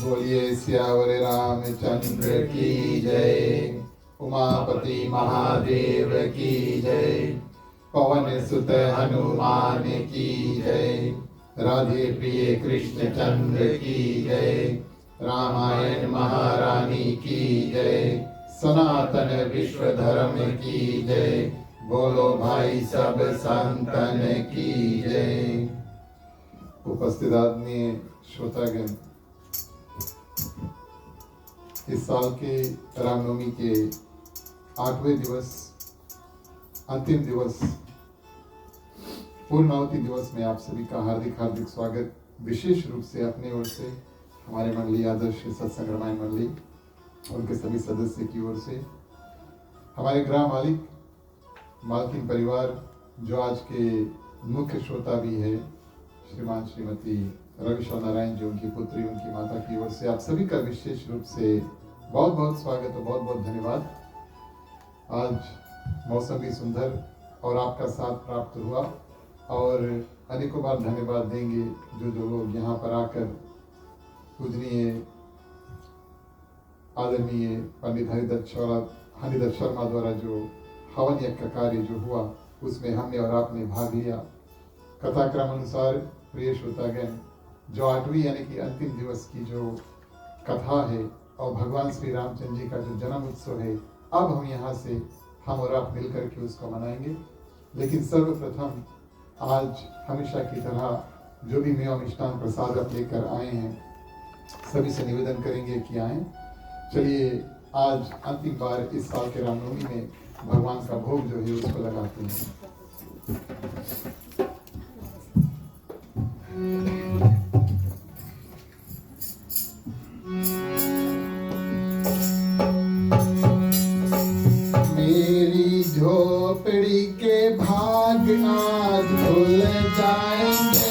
बोलिए सियावर रामचंद्र की जय। उमापति महादेव की जय। पवन सुत हनुमान की जय। राधे प्रिय कृष्ण चंद्र की जय। रामायण महारानी की जय। सनातन विश्व धर्म की जय। बोलो भाई सब संतन की जय। उपस्थित आदरणीय श्रोतागण, इस साल के रामनवमी के 8वें दिवस, अंतिम दिवस, पूर्णाहुति दिवस में आप सभी का हार्दिक हार्दिक स्वागत। विशेष रूप से अपनी ओर से, हमारे मंडली आदर्श सत्संग रामायण मंडली, उनके सभी सदस्य की ओर से, हमारे ग्राम मालिक मालकिन परिवार, जो आज के मुख्य श्रोता भी है, श्रीमान श्रीमती रविशंकर नारायण जी, उनकी पुत्री, उनकी माता की ओर से आप सभी का विशेष रूप से बहुत बहुत स्वागत और बहुत बहुत धन्यवाद। आज मौसम भी सुंदर और आपका साथ प्राप्त हुआ, और अनेकों बार धन्यवाद देंगे जो लोग यहाँ पर आकर पूजनीय आदरणीय पंडित हरिदत्त शर्मा द्वारा जो हवन यज्ञ का कार्य जो हुआ, उसमें हमने और आपने भाग लिया। कथाक्रम अनुसार प्रिय श्रोतागण, जो 8वीं यानी कि अंतिम दिवस की जो कथा है और भगवान श्री रामचंद्र जी का जो जन्म उत्सव है, अब हम यहाँ से हम और आप मिलकर के उसको मनाएंगे। लेकिन सर्वप्रथम आज हमेशा की तरह जो भी मेवा मिष्ठान प्रसाद आप लेकर आए हैं, सभी से निवेदन करेंगे कि आएँ। चलिए आज अंतिम बार इस साल के रामनवमी में भगवान का भोग जो है उसको लगाते हैं। मेरी झोपड़ी के भाग आज खुल जाएंगे।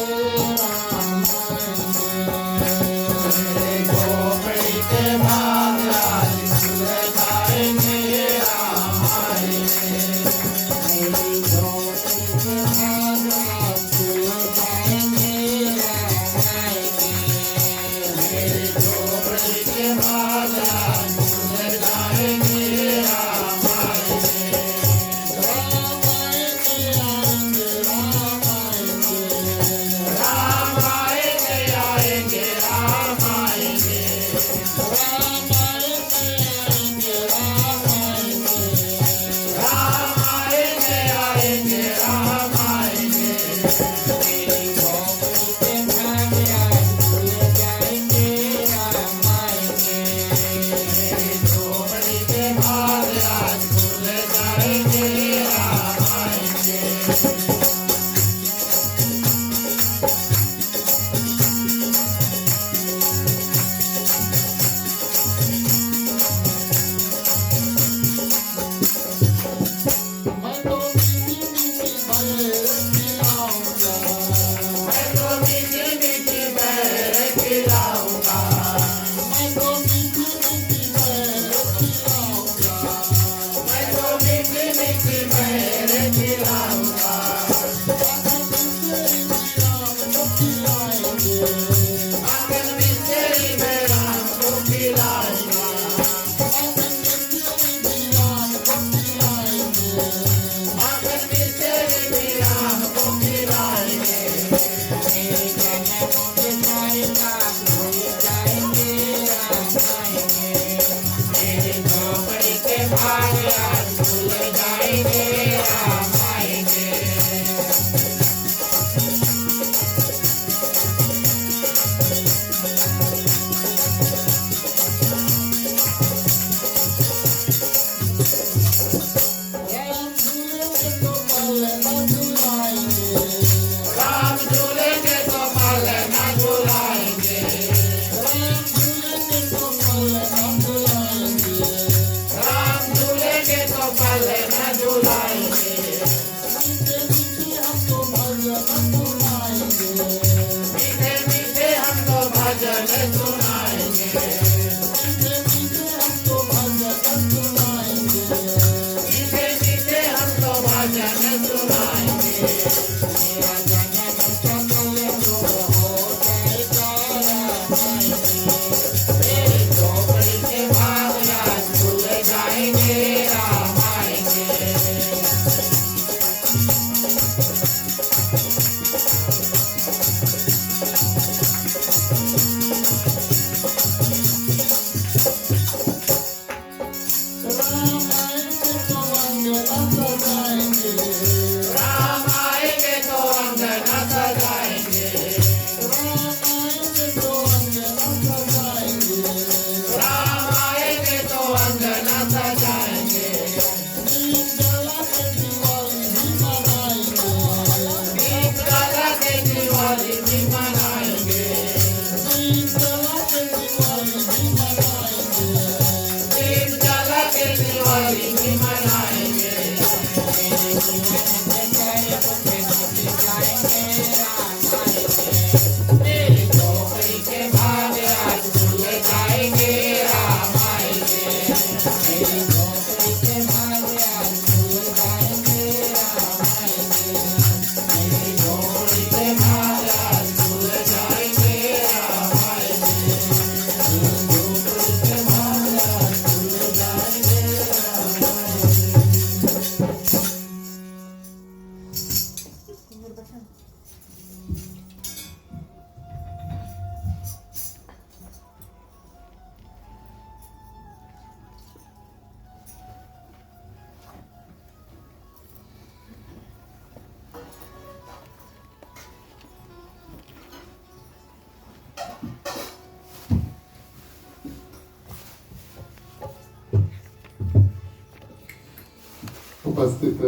उपस्थित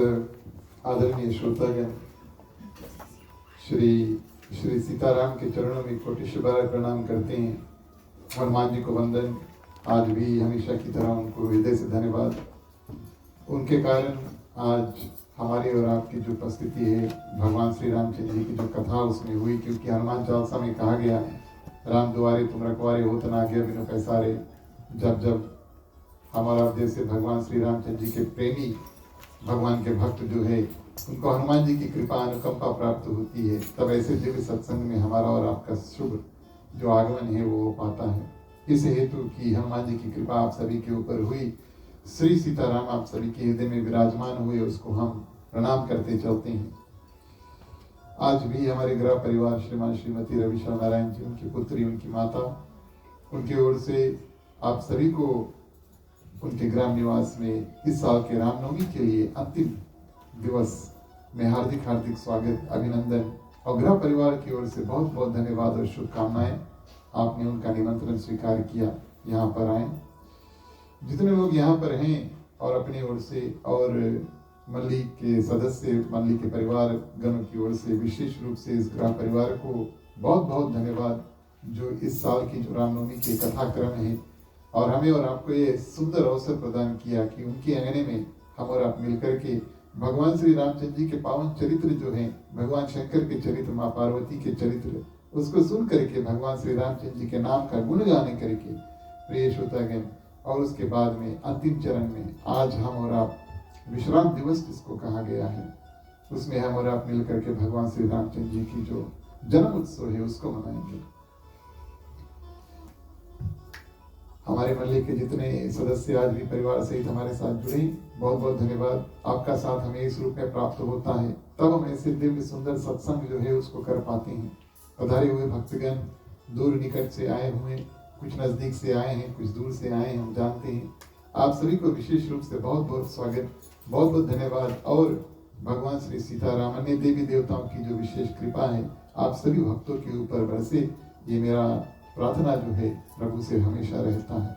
आदरणीय श्रोतागण, श्री श्री सीताराम के चरणों में कोटि बार प्रणाम करते हैं। हनुमान जी को वंदन। आज भी हमेशा की तरह उनको हृदय से धन्यवाद। उनके कारण आज हमारी और आपकी जो उपस्थिति है, भगवान श्री रामचंद्र जी की जो कथा उसमें हुई, क्योंकि हनुमान चालीसा में कहा गया है, राम दुआरे तुम रखवारे होत न आज्ञा बिनु पैसारे। जब जब हमारा जैसे भगवान श्री रामचंद्र जी के प्रेमी भगवान के भक्त जो है उनको हनुमान जी की कृपा अनुकंपा प्राप्त होती है, तब ऐसे दिव्य सत्संग में हमारा और आपका शुभ जो आगमन है वो हो पाता है। इस हेतु की हनुमान जी की कृपा आप सभी के ऊपर हुई, श्री सीताराम आप सभी के हृदय में विराजमान हुए, उसको हम प्रणाम करते चलते हैं। आज भी हमारे गृह परिवार श्रीमान श्रीमती रविशा नारायण जी, उनकी पुत्री, उनकी माता, उनकी ओर से आप सभी को उनके ग्राम निवास में इस साल के रामनवमी के लिए अंतिम दिवस में हार्दिक हार्दिक स्वागत, अभिनंदन और गृह परिवार की ओर से बहुत बहुत धन्यवाद और शुभकामनाएं। आपने उनका निमंत्रण स्वीकार किया, यहाँ पर आए। जितने लोग यहाँ पर हैं और अपनी ओर से और मल्ली के सदस्य, मल्ली के परिवार गणों की ओर से विशेष रूप से इस गृह परिवार को बहुत बहुत धन्यवाद, जो इस साल की जो रामनवमी के कथाक्रम है और हमें और आपको ये सुंदर अवसर प्रदान किया कि उनके अंगने में हम और आप मिलकर के भगवान श्री रामचंद्र जी के पावन चरित्र जो हैं, भगवान शंकर के चरित्र, माँ पार्वती के चरित्र, उसको सुन करके भगवान श्री रामचंद्र जी के नाम का गुण गाने करके प्रिय श्रोतागण, और उसके बाद में अंतिम चरण में आज हम और आप विश्राम दिवस जिसको कहा गया है, उसमें हम और आप मिलकर के भगवान श्री रामचंद्र जी की जो जन्म उत्सव है उसको मनाएंगे। हमारे मल्ले के जितने सदस्य आज भी परिवार सहित हमारे साथ जुड़े, बहुत बहुत धन्यवाद। आपका साथ हमें इस रूप में प्राप्त होता है, तब हम ऐसे दिव्य सुंदर सत्संग जो है उसको कर पाते हैं। पधारे हुए भक्तगण, दूर निकट से आए हुए, कुछ नजदीक से आए हैं, कुछ दूर से आए हैं, हम जानते हैं। आप सभी को विशेष रूप से बहुत बहुत स्वागत, बहुत बहुत धन्यवाद। और भगवान श्री सीताराम, अन्य देवी देवताओं की जो विशेष कृपा है आप सभी भक्तों के ऊपर बरसे, ये मेरा प्रार्थना जो है प्रभु से हमेशा रहता है।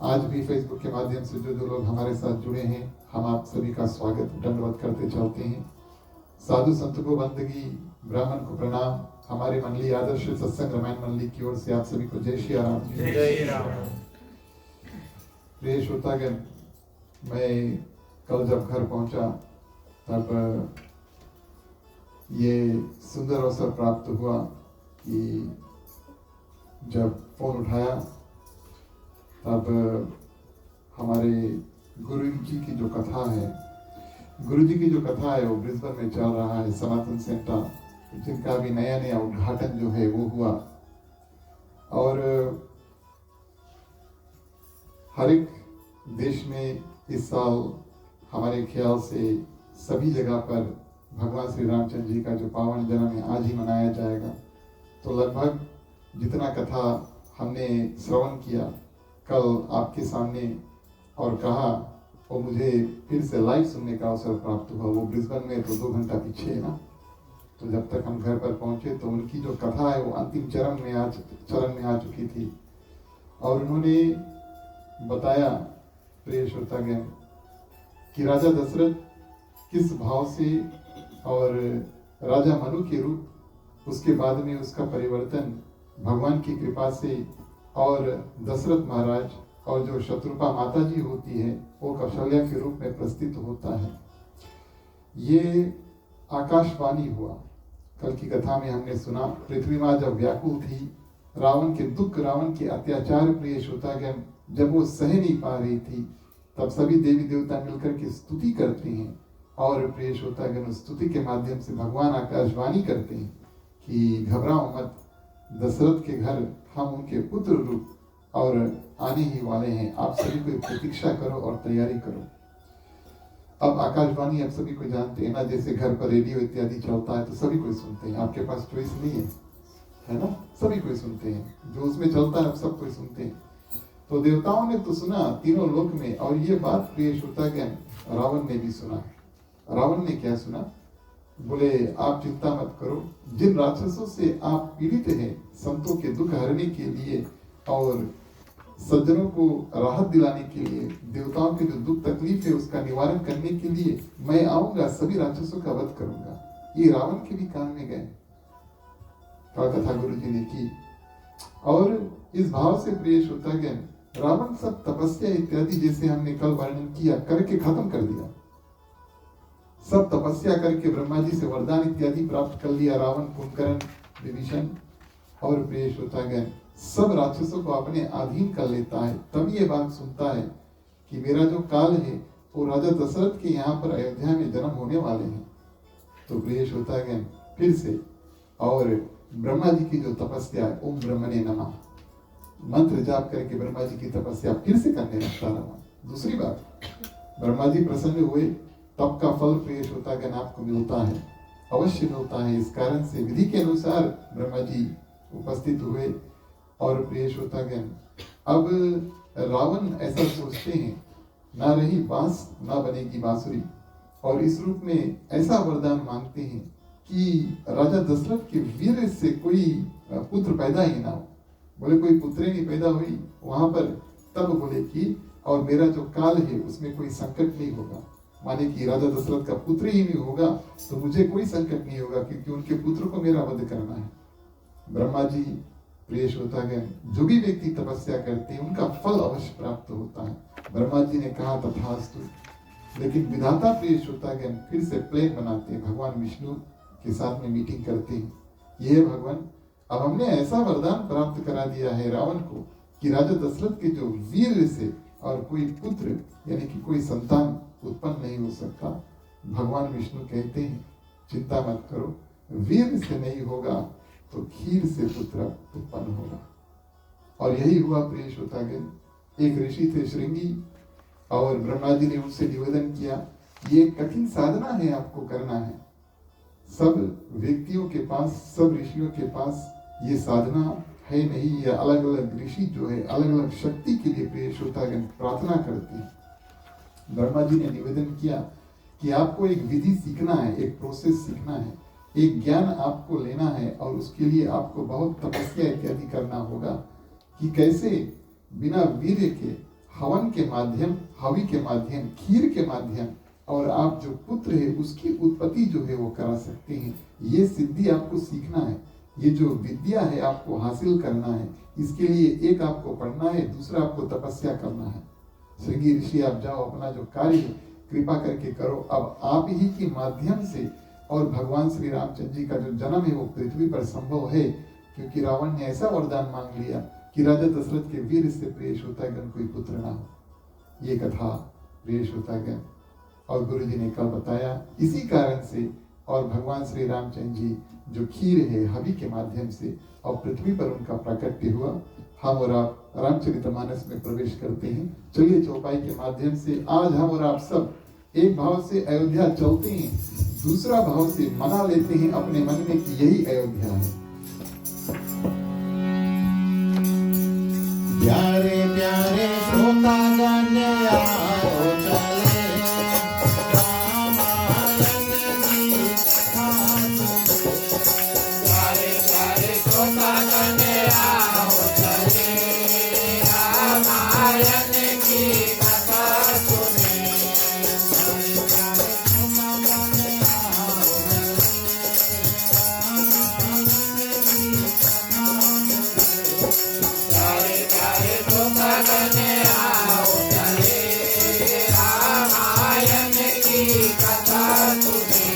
आज भी फेसबुक के माध्यम से जो लोग हमारे साथ जुड़े हैं, हम आप सभी का स्वागत दंडवत करते चलते हैं। साधु संत को बंदगी, ब्राह्मण को प्रणाम। हमारे मंडली आदर्श सत्संग रामायण मंडली की ओर से आप सभी को जय श्री राम। जय राम। प्रिय श्रोतागण, मैं कल जब घर पहुंचा तब ये सुंदर अवसर प्राप्त हुआ कि जब फोन उठाया तब हमारे गुरु जी की जो कथा है, गुरु जी की जो कथा है वो ब्रिस्बेन में चल रहा है, सनातन सेंटर, जिनका भी नया नया उद्घाटन जो है वो हुआ। और हर एक देश में इस साल हमारे ख्याल से सभी जगह पर भगवान श्री रामचंद्र जी का जो पावन जन्म है आज ही मनाया जाएगा। तो लगभग जितना कथा हमने श्रवण किया कल आपके सामने और कहा, वो मुझे फिर से लाइव सुनने का अवसर प्राप्त हुआ। वो ब्रिस्बेन में तो 2 घंटा पीछे है ना, तो जब तक हम घर पर पहुंचे तो उनकी जो कथा है वो अंतिम चरण में आ चुकी थी। और उन्होंने बताया, प्रिय श्रोतागण, कि राजा दशरथ किस भाव से और राजा मनु के रूप, उसके बाद में उसका परिवर्तन भगवान की कृपा से, और दशरथ महाराज और जो शत्रुपा माता जी होती है वो कौशल्या के रूप में प्रस्तुत होता है। ये आकाशवाणी हुआ। कल की कथा में हमने सुना, पृथ्वी माँ जब व्याकुल थी, रावण के दुख, रावण के अत्याचार, प्रिय श्रोतागण, जब वो सह नहीं पा रही थी, तब सभी देवी देवता मिलकर के स्तुति करते हैं। और प्रिय श्रोतागण, उस स्तुति के माध्यम से भगवान आकाशवाणी करते हैं कि घबराओ मत, दशरथ के घर हम उनके पुत्र रूप और आने ही वाले हैं, आप सभी को प्रतीक्षा करो और तैयारी करो। अब आकाशवाणी आप सभी को जानते हैं ना, जैसे घर पर रेडियो इत्यादि चलता है तो सभी कोई सुनते हैं, आपके पास चॉइस नहीं है ना, सभी कोई सुनते हैं, जो उसमें चलता है सब कोई सुनते हैं। तो देवताओं ने तो सुना तीनों लोक में, और ये बात प्रिय श्रोतागण रावण ने भी सुना। रावण ने क्या सुना? बोले, आप चिंता मत करो, जिन राक्षसों से आप पीड़ित हैं संतों के दुख हरने के लिए और सज्जनों को राहत दिलाने के लिए, देवताओं के जो दुख तकलीफ है उसका निवारण करने के लिए मैं आऊंगा, सभी राक्षसों का वध करूंगा। ये रावण के भी कान में गए, कथा गुरु जी ने की। और इस भाव से प्रिय श्रोतागण, रावण सब तपस्या इत्यादि जैसे हमने कल वर्णन किया करके खत्म कर दिया। सब तपस्या करके ब्रह्मा जी से वरदान इत्यादि प्राप्त कर लिया रावण, कुंभकर्ण, विभीषण। और प्रिय श्रोतागण, सब राक्षसों को अपने अधीन कर लेता है। तब ये बात सुनता है कि मेरा जो काल है वो राजा दशरथ के यहाँ पर अयोध्या में जन्म होने वाले हैं। तो प्रिय श्रोतागण, फिर से और ब्रह्मा जी की जो तपस्या है, ओम ब्रह्मणे नमः मंत्र जाप करके ब्रह्मा जी की तपस्या फिर से करने लगता रावण। दूसरी बात, ब्रह्मा जी प्रसन्न हुए, तप का फल प्रिय श्रोतागण आपको मिलता है, अवश्य मिलता है। इस कारण से विधि के अनुसार ब्रह्मा जी उपस्थित हुए। और प्रिय श्रोतागण, अब रावण ऐसा सोचते हैं, ना रही बांस ना बनेगी बांसुरी, और इस रूप में ऐसा वरदान मांगते हैं कि राजा दशरथ के वीर से कोई पुत्र पैदा ही ना हो। बोले कोई पुत्र नहीं पैदा हुई वहां पर, तब बोले कि और मेरा जो काल है उसमें कोई संकट नहीं होगा, माने कि राजा दशरथ का पुत्र ही नहीं होगा तो मुझे कोई संकट नहीं होगा, क्योंकि उनके पुत्र को मेरा वध करना है। ब्रह्मा जी, प्रिय श्रोतागण, जो भी व्यक्ति तपस्या करते हैं उनका फल अवश्य प्राप्त होता है। ब्रह्मा जी ने कहा तथास्तु, लेकिन विधाता प्रिय श्रोतागण फिर से प्लान बनाते हैं, भगवान विष्णु के साथ में मीटिंग करते हैं। ये भगवान, अब हमने ऐसा वरदान प्राप्त करा दिया है रावण को कि राजा दशरथ के जो वीर से और कोई पुत्र यानी कि कोई संतान उत्पन्न नहीं हो सकता। भगवान विष्णु कहते हैं चिंता मत करो, वीर से नहीं होगा तो खीर से पुत्र उत्पन्न होगा। और यही हुआ प्रिय श्रोतागण। एक ऋषि थे श्रृंगी, और ब्रह्मा जी ने उनसे निवेदन किया, ये कठिन साधना है, आपको करना है। सब व्यक्तियों के पास, सब ऋषियों के पास ये साधना है नहीं। ये अलग अलग ऋषि जो है अलग अलग शक्ति के लिए प्रिय श्रोतागण प्रार्थना करते हैं। ब्रह्मा जी ने निवेदन किया कि आपको एक विधि सीखना है, एक प्रोसेस सीखना है, एक ज्ञान आपको लेना है, और उसके लिए आपको बहुत तपस्या इत्यादि करना होगा कि कैसे बिना वीर्य के, हवन के माध्यम, हवि के माध्यम, खीर के माध्यम, और आप जो पुत्र है उसकी उत्पत्ति जो है वो करा सकते हैं। ये सिद्धि आपको सीखना है, ये जो विद्या है आपको हासिल करना है। इसके लिए एक आपको पढ़ना है, दूसरा आपको तपस्या करना है। श्रृंगी ऋषि, आप जाओ, अपना जो कार्य है कृपा करके करो। अब आप ही के माध्यम से, और भगवान श्री रामचंद्र जी का जो जन्म है वो पृथ्वी पर संभव है, क्योंकि रावण ने ऐसा वरदान मांग लिया कि राजा दशरथ के वीर से प्रिय श्रोतागण कोई पुत्र ना हो। ये कथा प्रिय श्रोतागण और गुरु जी ने कल बताया। इसी कारण से और भगवान श्री रामचंद्र जी जो खीर है हवि के माध्यम से और पृथ्वी पर उनका प्राकट्य हुआ। हम और आप रामचरितमानस में प्रवेश करते हैं। चलिए चौपाई के माध्यम से आज हम और आप सब एक भाव से अयोध्या चलते हैं, दूसरा भाव से मना लेते हैं अपने मन में कि यही अयोध्या है। प्यारे प्यारे श्रोतागण आओ चले रामायण की कथा सुने। प्यारे प्यारे श्रोतागण आओ चले रामायण की कथा सुने। प्यारे प्यारे श्रोतागण आओ चले रामायण की कथा सुने। प्यारे प्यारे श्रोतागण आओ चले रामायण की कथा सुने।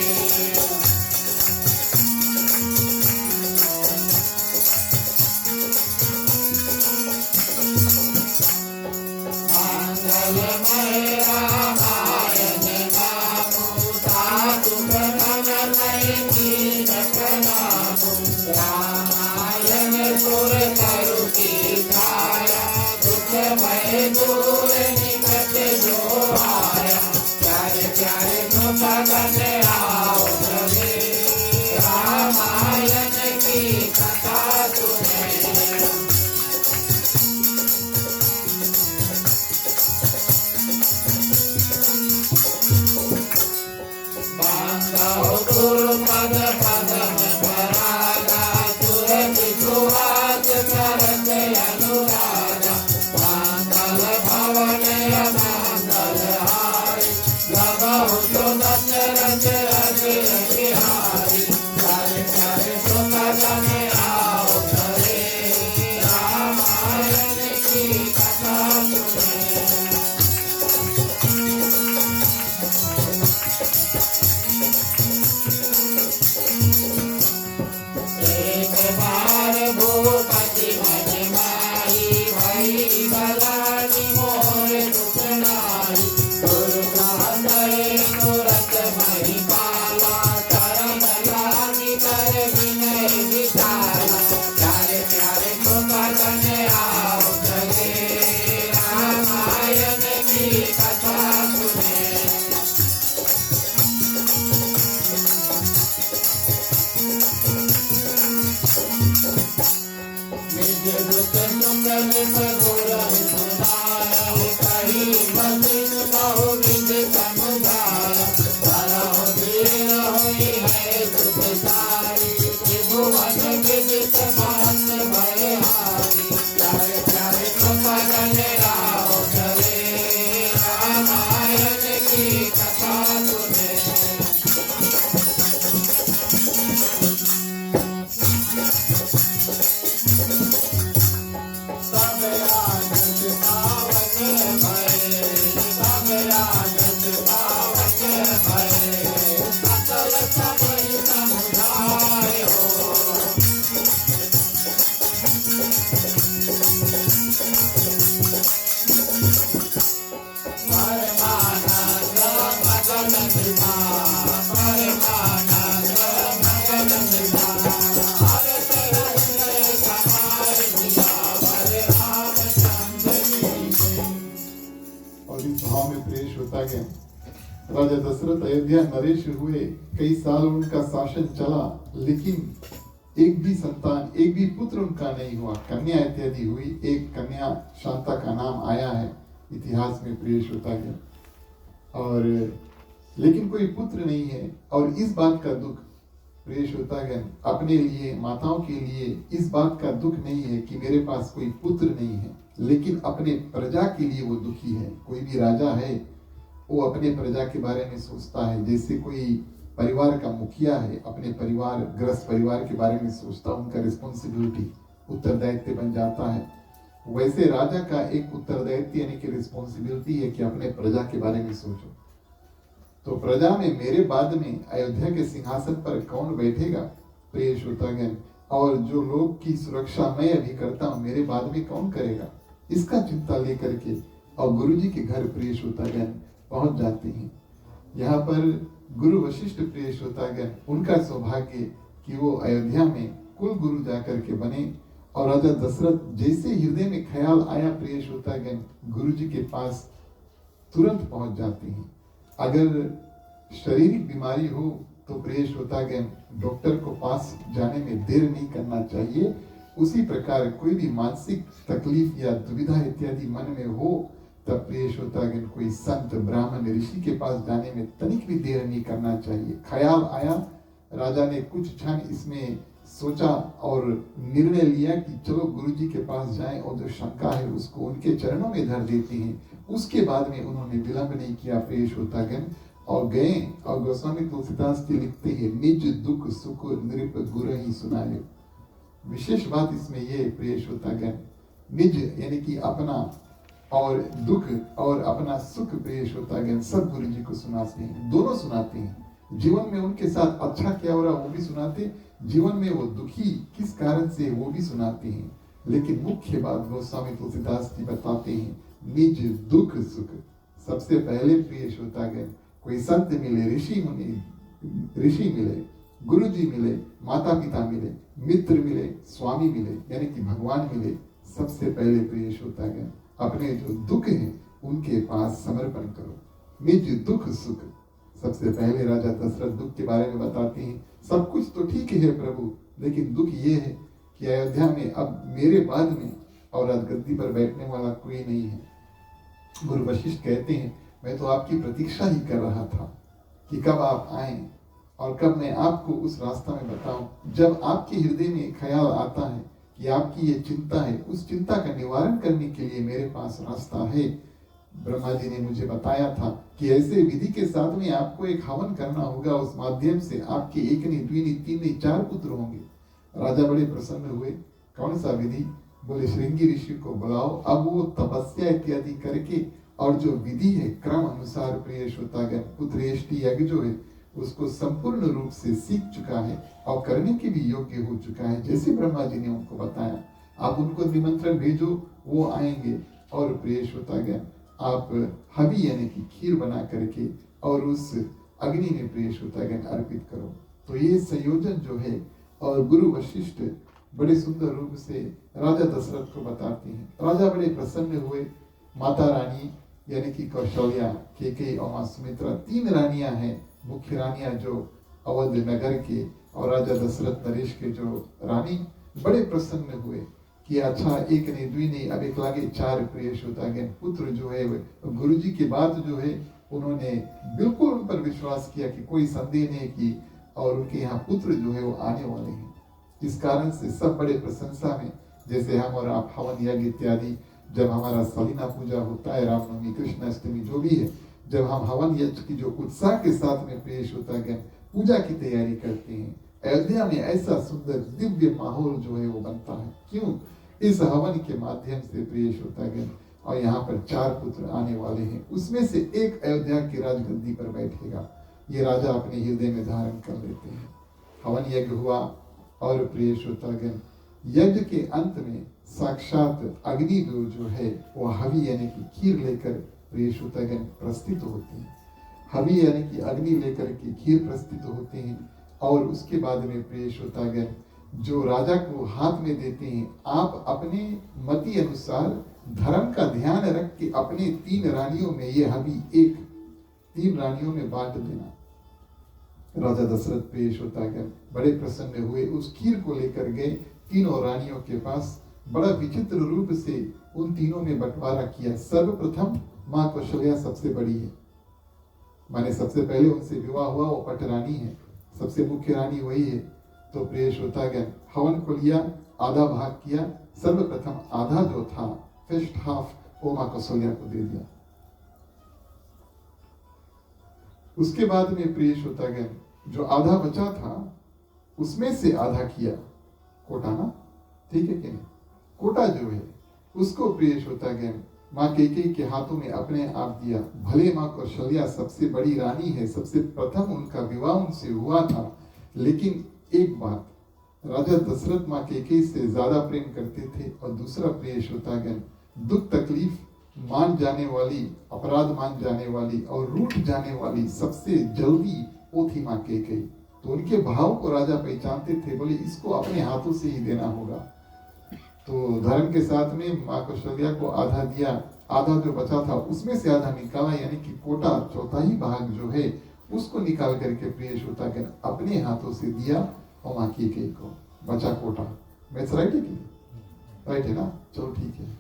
और इस भाव में प्रवेश होता गया। राजा दशरथ अयोध्या नरेश हुए, कई साल उनका शासन चला, लेकिन एक भी संतान, एक भी पुत्र उनका नहीं हुआ। कन्या इत्यादि हुई, एक कन्या शांता का नाम आया है, इतिहास में प्रवेश होता गया। और लेकिन कोई पुत्र नहीं है, और इस बात का दुख प्रवेश होता गया अपने लिए, माताओं के लिए इस बात का दुख नहीं है कि मेरे पास कोई पुत्र नहीं है, लेकिन अपने प्रजा के लिए वो दुखी है। कोई भी राजा है वो अपने प्रजा के बारे में सोचता है, जैसे कोई परिवार का मुखिया है अपने परिवार, ग्रस्त परिवार के बारे में सोचता, उनका रिस्पॉन्सिबिलिटी, उत्तरदायित्व बन जाता है। वैसे राजा का एक उत्तरदायित्व यानी कि रिस्पॉन्सिबिलिटी है कि अपने प्रजा के बारे में सोचो। तो प्रजा में मेरे बाद में अयोध्या के सिंहासन पर कौन बैठेगा, प्रिय श्रोतागण, और जो लोग की सुरक्षा मैं अभी करता हूँ मेरे बाद में कौन करेगा, इसका चिंता लेकर के और गुरुजी के घर प्रिय श्रोतागण पहुंच जाते हैं। यहाँ पर गुरु वशिष्ठ प्रिय श्रोतागण, उनका सौभाग्य कि वो अयोध्या में कुल गुरु जाकर के बने, और राजा दशरथ जैसे हृदय में ख्याल आया प्रिय श्रोतागण, गुरु जी के पास तुरंत पहुंच जाते हैं। अगर शारीरिक बीमारी हो तो प्रिय श्रोतागण, डॉक्टर को पास जाने में देर नहीं करना चाहिए। उसी प्रकार कोई भी मानसिक तकलीफ या दुविधा इत्यादि मन में हो तब प्रिय श्रोतागण कोई संत ब्राह्मण ऋषि के पास जाने में तनिक भी देर नहीं करना चाहिए। ख्याल आया, राजा ने कुछ क्षण इसमें सोचा और निर्णय लिया कि चलो गुरुजी के पास जाएं और जो शंका है उसको उनके चरणों में धर देते हैं। उसके बाद में उन्होंने विलंब नहीं किया प्रिय श्रोतागण, और गए। और गोस्वामी तुलसीदास जी लिखते हैं, निज दुख सुख नृप गुरु ही सुनाए। विशेष बात इसमें ये प्रिय श्रोतागण, निज यानी कि अपना और दुख और अपना सुख प्रिय श्रोतागण सब गुरु जी को सुनाते हैं, दोनों सुनाते हैं। जीवन में उनके साथ अच्छा क्या हो रहा वो भी सुनाते, जीवन में वो दुखी किस कारण से वो भी सुनाते हैं। लेकिन मुख्य बात गोस्वामी तुलसीदास जी बताते हैं, निज दुख सुख। सबसे पहले प्रिय श्रोतागण कोई संत मिले, ऋषि मुनि, ऋषि मिले, गुरु जी मिले, माता पिता मिले, मित्र मिले, स्वामी मिले, यानी कि भगवान मिले, सबसे पहले प्रिय श्रोतागण अपने जो दुख है उनके पास समर्पण करो। निज दुख सुख। सबसे पहले राजा दशरथ दुख के बारे में बताते हैं, सब कुछ तो ठीक है प्रभु, लेकिन दुख ये है कि अयोध्या में अब मेरे बाद में और राजगद्दी पर बैठने वाला कोई नहीं है। गुरु वशिष्ठ कहते हैं, मैं तो आपकी प्रतीक्षा ही कर रहा था कि कब आप आए और कब मैं आपको उस रास्ता में बताऊं। जब आपके हृदय में ख्याल आता है कि आपकी ये चिंता है, उस चिंता का निवारण करने के लिए मेरे पास रास्ता है। ब्रह्मा जी ने मुझे बताया था कि ऐसे विधि के साथ में आपको एक हवन करना होगा, उस माध्यम से आपके एक नहीं, द्वि नहीं, तीन नहीं, 4 पुत्र होंगे। राजा बड़े प्रसन्न हुए। कौन सा विधि? बोले श्रृंगी ऋषि को बुलाओ। अब वो तपस्या इत्यादि करके और जो विधि है क्रम अनुसार प्रिय श्रोतागण पुत्रेष्टि यज्ञ जो है उसको संपूर्ण रूप से सीख चुका है और करने के भी योग्य हो चुका है, जैसे ब्रह्मा जी ने उनको बताया। आप उनको निमंत्रण भेजो, वो आएंगे। और प्रिय श्रोतागण आप हवि यानी कि खीर बना करके और उस अग्नि में प्रिय श्रोतागण अर्पित करो। तो ये संयोजन जो है, और गुरु वशिष्ठ बड़े सुंदर रूप से राजा दशरथ को बताते हैं। राजा बड़े प्रसन्न हुए। माता रानी यानी कि कौशल्या, केकई और मां सुमित्रा 3 रानियां हैं, मुख्य रानियां जो अवध नगर के और राजा दशरथ नरेश के जो रानी, बड़े प्रसन्न हुए कि अच्छा एक नहीं दुई नहीं अब एक लागे चार प्रिय श्रोतागण पुत्र जो है गुरु जी की बात जो है उन्होंने बिल्कुल उन पर विश्वास किया कि कोई संदेह नहीं की, और उनके यहाँ पुत्र जो है वो आने वाले हैं। इस कारण से सब बड़े प्रशंसा में, जैसे हम और आप हवन यज्ञ इत्यादि, जब हमारा सलीना पूजा होता है, रामनवमी कृष्णाष्टमी जो भी है, जब हम हवन यज्ञ की जो उत्साह के साथ में प्रिय श्रोतागण पूजा की तैयारी करते हैं, अयोध्या में ऐसा सुंदर दिव्य माहौल जो है वो बनता है। क्यों? इस हवन के माध्यम से प्रिय श्रोतागण, और यहाँ पर चार पुत्र आने वाले हैं, उसमें से एक अयोध्या की राजगद्दी पर बैठेगा। ये राजा अपने हृदय में धारण कर लेते हैं। हवन यज्ञ हुआ और प्रिय श्रोतागण यज्ञ के अंत में साक्षात अग्निदेव जो है वो हवि यानी कि खीर लेकर प्रिय श्रोतागण प्रस्तुत होते हैं। हवि यानी कि अग्नि लेकर के खीर प्रस्तुत होते हैं, और उसके बाद में प्रिय श्रोतागण जो राजा को हाथ में देते हैं, आप अपने मति अनुसार धर्म का ध्यान रख के अपने 3 रानियों में ये हवि एक 3 रानियों में बांट देना। राजा दशरथ प्रिय श्रोतागण बड़े प्रसन्न हुए, उस खीर को लेकर गए तीनों रानियों के पास, बड़ा विचित्र रूप से उन तीनों में बंटवारा किया। सर्वप्रथम माँ कौशल्या सबसे बड़ी है, माने सबसे पहले उनसे विवाह हुआ, वो पट रानी है, सबसे मुख्य रानी वही है। तो प्रिय श्रोतागण हवन को लिया, आधा भाग किया, सर्वप्रथम आधा जो था फर्स्ट हाफ वो माँ कौशल्या को दे दिया। उसके बाद में प्रिय श्रोतागण जो आधा बचा था उसमें से आधा किया कोटा ना, ठीक है कि नहीं, कोटा जो है उसको प्रिय श्रोतागण माँ कैकेयी के हाथों में अपने आप दिया। भले माँ कौशल्या सबसे बड़ी रानी है, सबसे प्रथम उनका विवाह उनसे हुआ था, लेकिन एक बात, राजा दशरथ माँ कैकेयी से ज्यादा प्रेम करते थे। और दूसरा प्रिय श्रोतागण दुख तकलीफ मान जाने वाली, अपराध मान जाने वाली और रूठ जाने वाली सबसे जल्दी वो थी माँ कैकेयी। तो उनके भाव को राजा पहचानते थे, बोले इसको अपने हाथों से ही देना होगा। तो धर्म के साथ में माँ कौशल्या को आधा दिया, आधा जो बचा था उसमें से आधा निकाला, यानी कि कोटा चौथाई भाग जो है उसको निकाल करके प्रिय श्रोतागण अपने हाथों से दिया और माँ कैकेयी को बचा कोटा। मैथ्स राइट है कि राइट है ना, चलो ठीक है।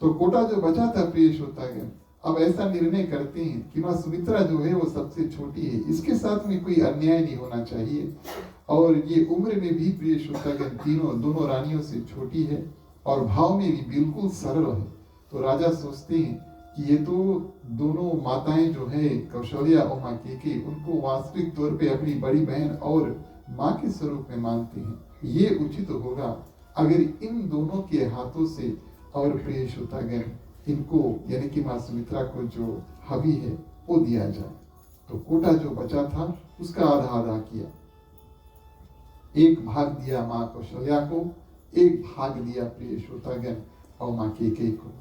तो कोटा जो बचा था प्रिय श्रोतागण, अब ऐसा निर्णय करते हैं कि माँ सुमित्रा जो है वो सबसे छोटी है, इसके साथ में कोई अन्याय नहीं होना चाहिए, और ये उम्र में भी प्रिय श्रोतागण दोनों रानियों से छोटी है और भाव में भी बिल्कुल सरल है। तो राजा सोचते हैं कि ये तो दोनों माताएं जो है कौशल्या और माँ कैकेयी, उनको वास्तविक तौर पे अपनी बड़ी बहन और माँ के स्वरूप में मानते हैं। ये उचित होगा अगर इन दोनों के हाथों से और प्रिय श्रोतागण इनको यानी कि माँ सुमित्रा को जो हवि है वो दिया जाए। तो कोटा जो बचा था उसका आधा आधा किया, एक भाग दिया माँ कौशल्या को, एक भाग दिया प्रिय श्रोतागण और माँ कैकेयी को।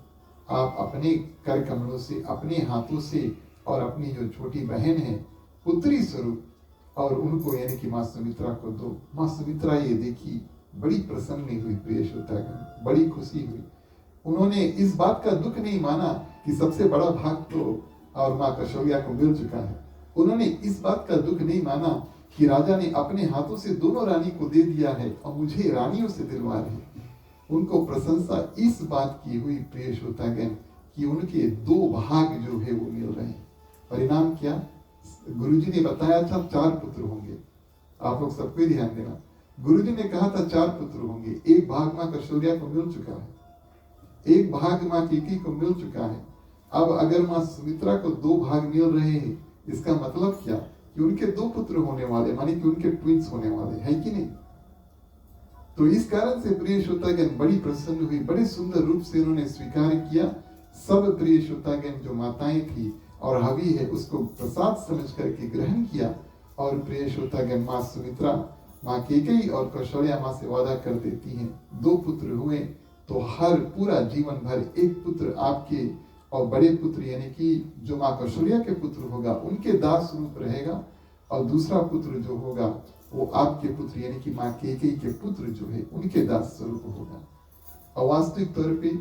आप अपने कर कमलों से, अपने हाथों से और अपनी जो छोटी बहन है पुत्री स्वरूप और उनको यानी कि माँ सुमित्रा को दो। माँ सुमित्रा ये देखी बड़ी प्रसन्न हुई प्रिय श्रोतागण, बड़ी खुशी हुई। उन्होंने इस बात का दुख नहीं माना कि सबसे बड़ा भाग तो और माँ कौशल्या को मिल चुका है। उन्होंने इस बात का दुख नहीं माना कि राजा ने अपने हाथों से दोनों रानी को दे दिया है और मुझे रानियों से दिलवा रहे। उनको प्रशंसा इस बात की हुई प्रिय श्रोतागण कि उनके 2 भाग जो है वो मिल रहे हैं। परिणाम क्या? गुरुजी ने बताया था 4 पुत्र होंगे, आप लोग सबको ध्यान देना। गुरुजी ने कहा था 4 पुत्र होंगे, एक भाग माँ कौशल्या को मिल चुका है, एक भाग माँ कैकेयी को मिल चुका है। अब अगर माँ सुमित्रा को 2 भाग मिल रहे हैं, इसका मतलब क्या कि उनके 2 पुत्र होने वाले, माने कि उनके ट्विंस होने वाले हैं कि नहीं। तो इस कारण से प्रिय श्रोतागण बड़ी प्रसन्न हुई, बड़े सुंदर रूप से उन्होंने स्वीकार किया। सब प्रिय श्रोतागण जो माताएं थी और हवि है उसको प्रसाद समझ करके ग्रहण किया। और प्रिय श्रोतागण माँ सुमित्रा, माँ कैकेयी और कौशल्या माँ से वादा कर देती हैं 2 पुत्र हुए तो हर पूरा जीवन भर एक पुत्र आपके और बड़े पुत्र यानी कि जो माँ कौशल्या के पुत्र होगा उनके दास रूप रहेगा, और दूसरा पुत्र जो होगा वो आपके पुत्र यानी कि माँ कैकेयी के पुत्र जो है उनके दास स्वरूप होगा। और वास्तविक तौर पे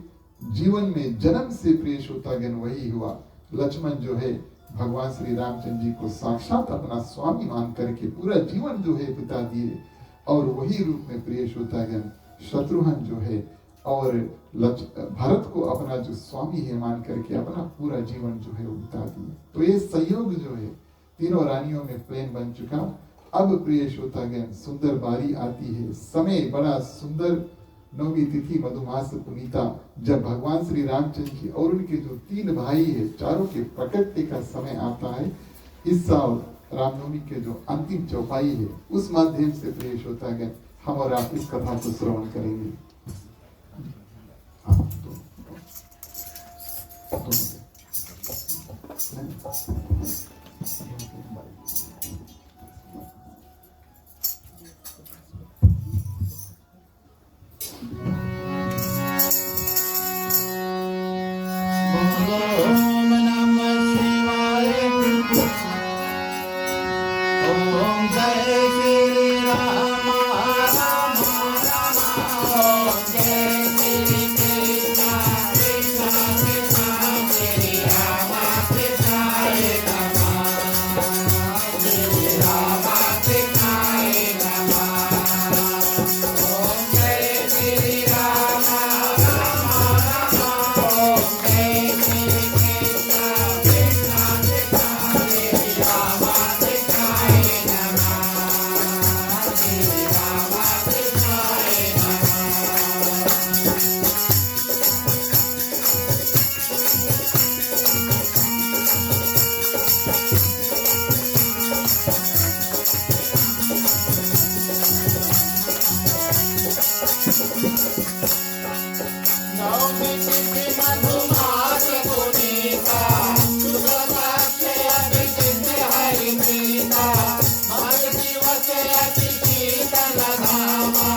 जीवन में जन्म से प्रिय श्रोतागण वही हुआ। लक्ष्मण जो है भगवान श्री रामचंद्र जी को साक्षात अपना स्वामी मान करके पूरा जीवन जो है बिता दिए, और वही रूप में प्रिय श्रोतागण शत्रुघ्न जो है और भरत को अपना जो स्वामी है मान करके अपना पूरा जीवन जो है वो बिता दिए। तो ये संयोग जो है तीनों रानियों में प्रेम बन चुका। अब प्रिय श्रोतागण सुंदर बारी आती है, समय बड़ा सुंदर, नौवीं तिथि मधुमास पुनीता, जब भगवान श्री रामचंद्र जी और उनके जो 3 भाई है चारों के प्रकटने का समय आता है। इस साल रामनवमी के जो अंतिम चौपाई है उस माध्यम से प्रिय श्रोतागण हम और आप इस कथा को श्रवण करेंगे। ओम नमः शिवाय। ओम जय श्री राम राम राम। ओम जय श्री कृष्ण कृष्ण कृष्ण श्री राम कृष्णाय नमः। श्री राम कृष्णाय नमः। ओम जय श्री राम राम राम। ओम जय श्री कृष्ण कृष्ण कृष्ण श्री राम कृष्णाय नमः। श्री राम कृष्णाय नमः। नवमी तिथि मधुमास पुनीता, शुक्ल पक्ष अभिजित हरिप्रीता, मग दिवस अति शीतल धामा,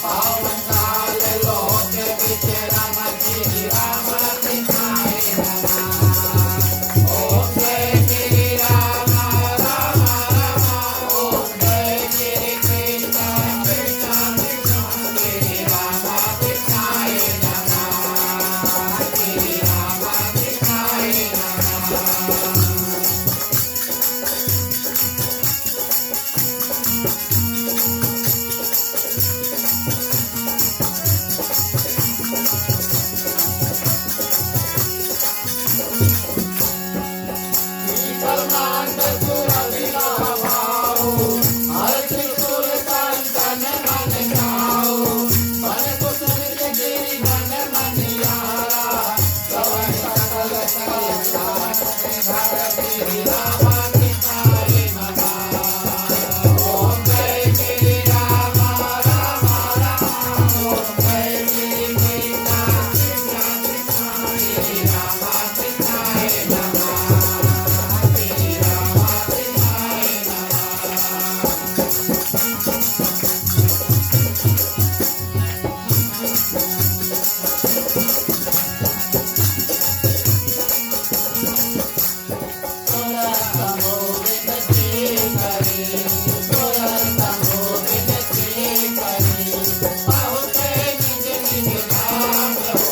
पावन काल लोक विचरम श्री राम कृष्णाय नमः। ओम जय श्री राम राम राम। ओम जय श्री कृष्ण कृष्ण कृष्ण श्री राम कृष्णाय नमः। श्री राम कृष्णाय नमः। शीतलमांत सुरभिला भाऊ, हर्ष सुर कंचन मन ध्याऊ, मन कुसुम के गिरि मन मनियारा, श्रवण सकल कल्याण घर श्री राम कृष्णाय नमः। ओम जय श्री राम राम राम। ओम जय श्री कृष्ण कृष्ण कृष्ण श्री राम कृष्णाय नमः। श्री राम कृष्णाय नमः। सुरतमो विनती करी, सुरतमो विनती करी, पहुँचे निज निज धाम हो।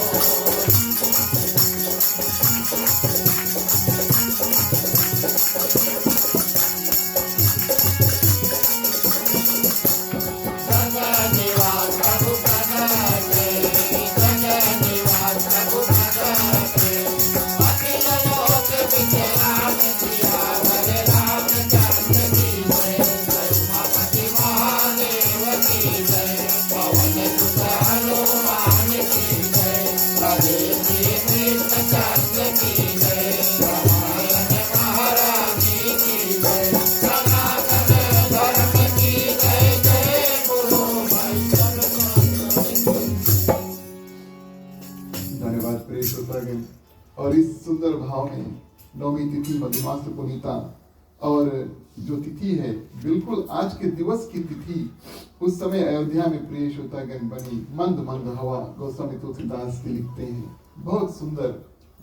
जगत निवास प्रभु प्रगटे, जगत निवास प्रभु प्रगटे, अखिल लोक विचराम सियावर रामचंद्र की जय। उमापति महादेव की जय। पवन सुत हनुमान की जय। हरे श्री कृष्णचंद्र की जय। रामायण महारानी की जय। सनातन धर्म की जय। जय गुरु धन्यवाद प्रिय श्रोतागण। और इस सुंदर भाव में नौवीं तिथि मधुमास पुनीता और जो तिथि है बिल्कुल आज के दिवस की तिथि, उस समय अयोध्या में प्रिय श्रोतागण बनी मंद मंद हवा। गोस्वामी तुलसीदास जी लिखते हैं बहुत सुंदर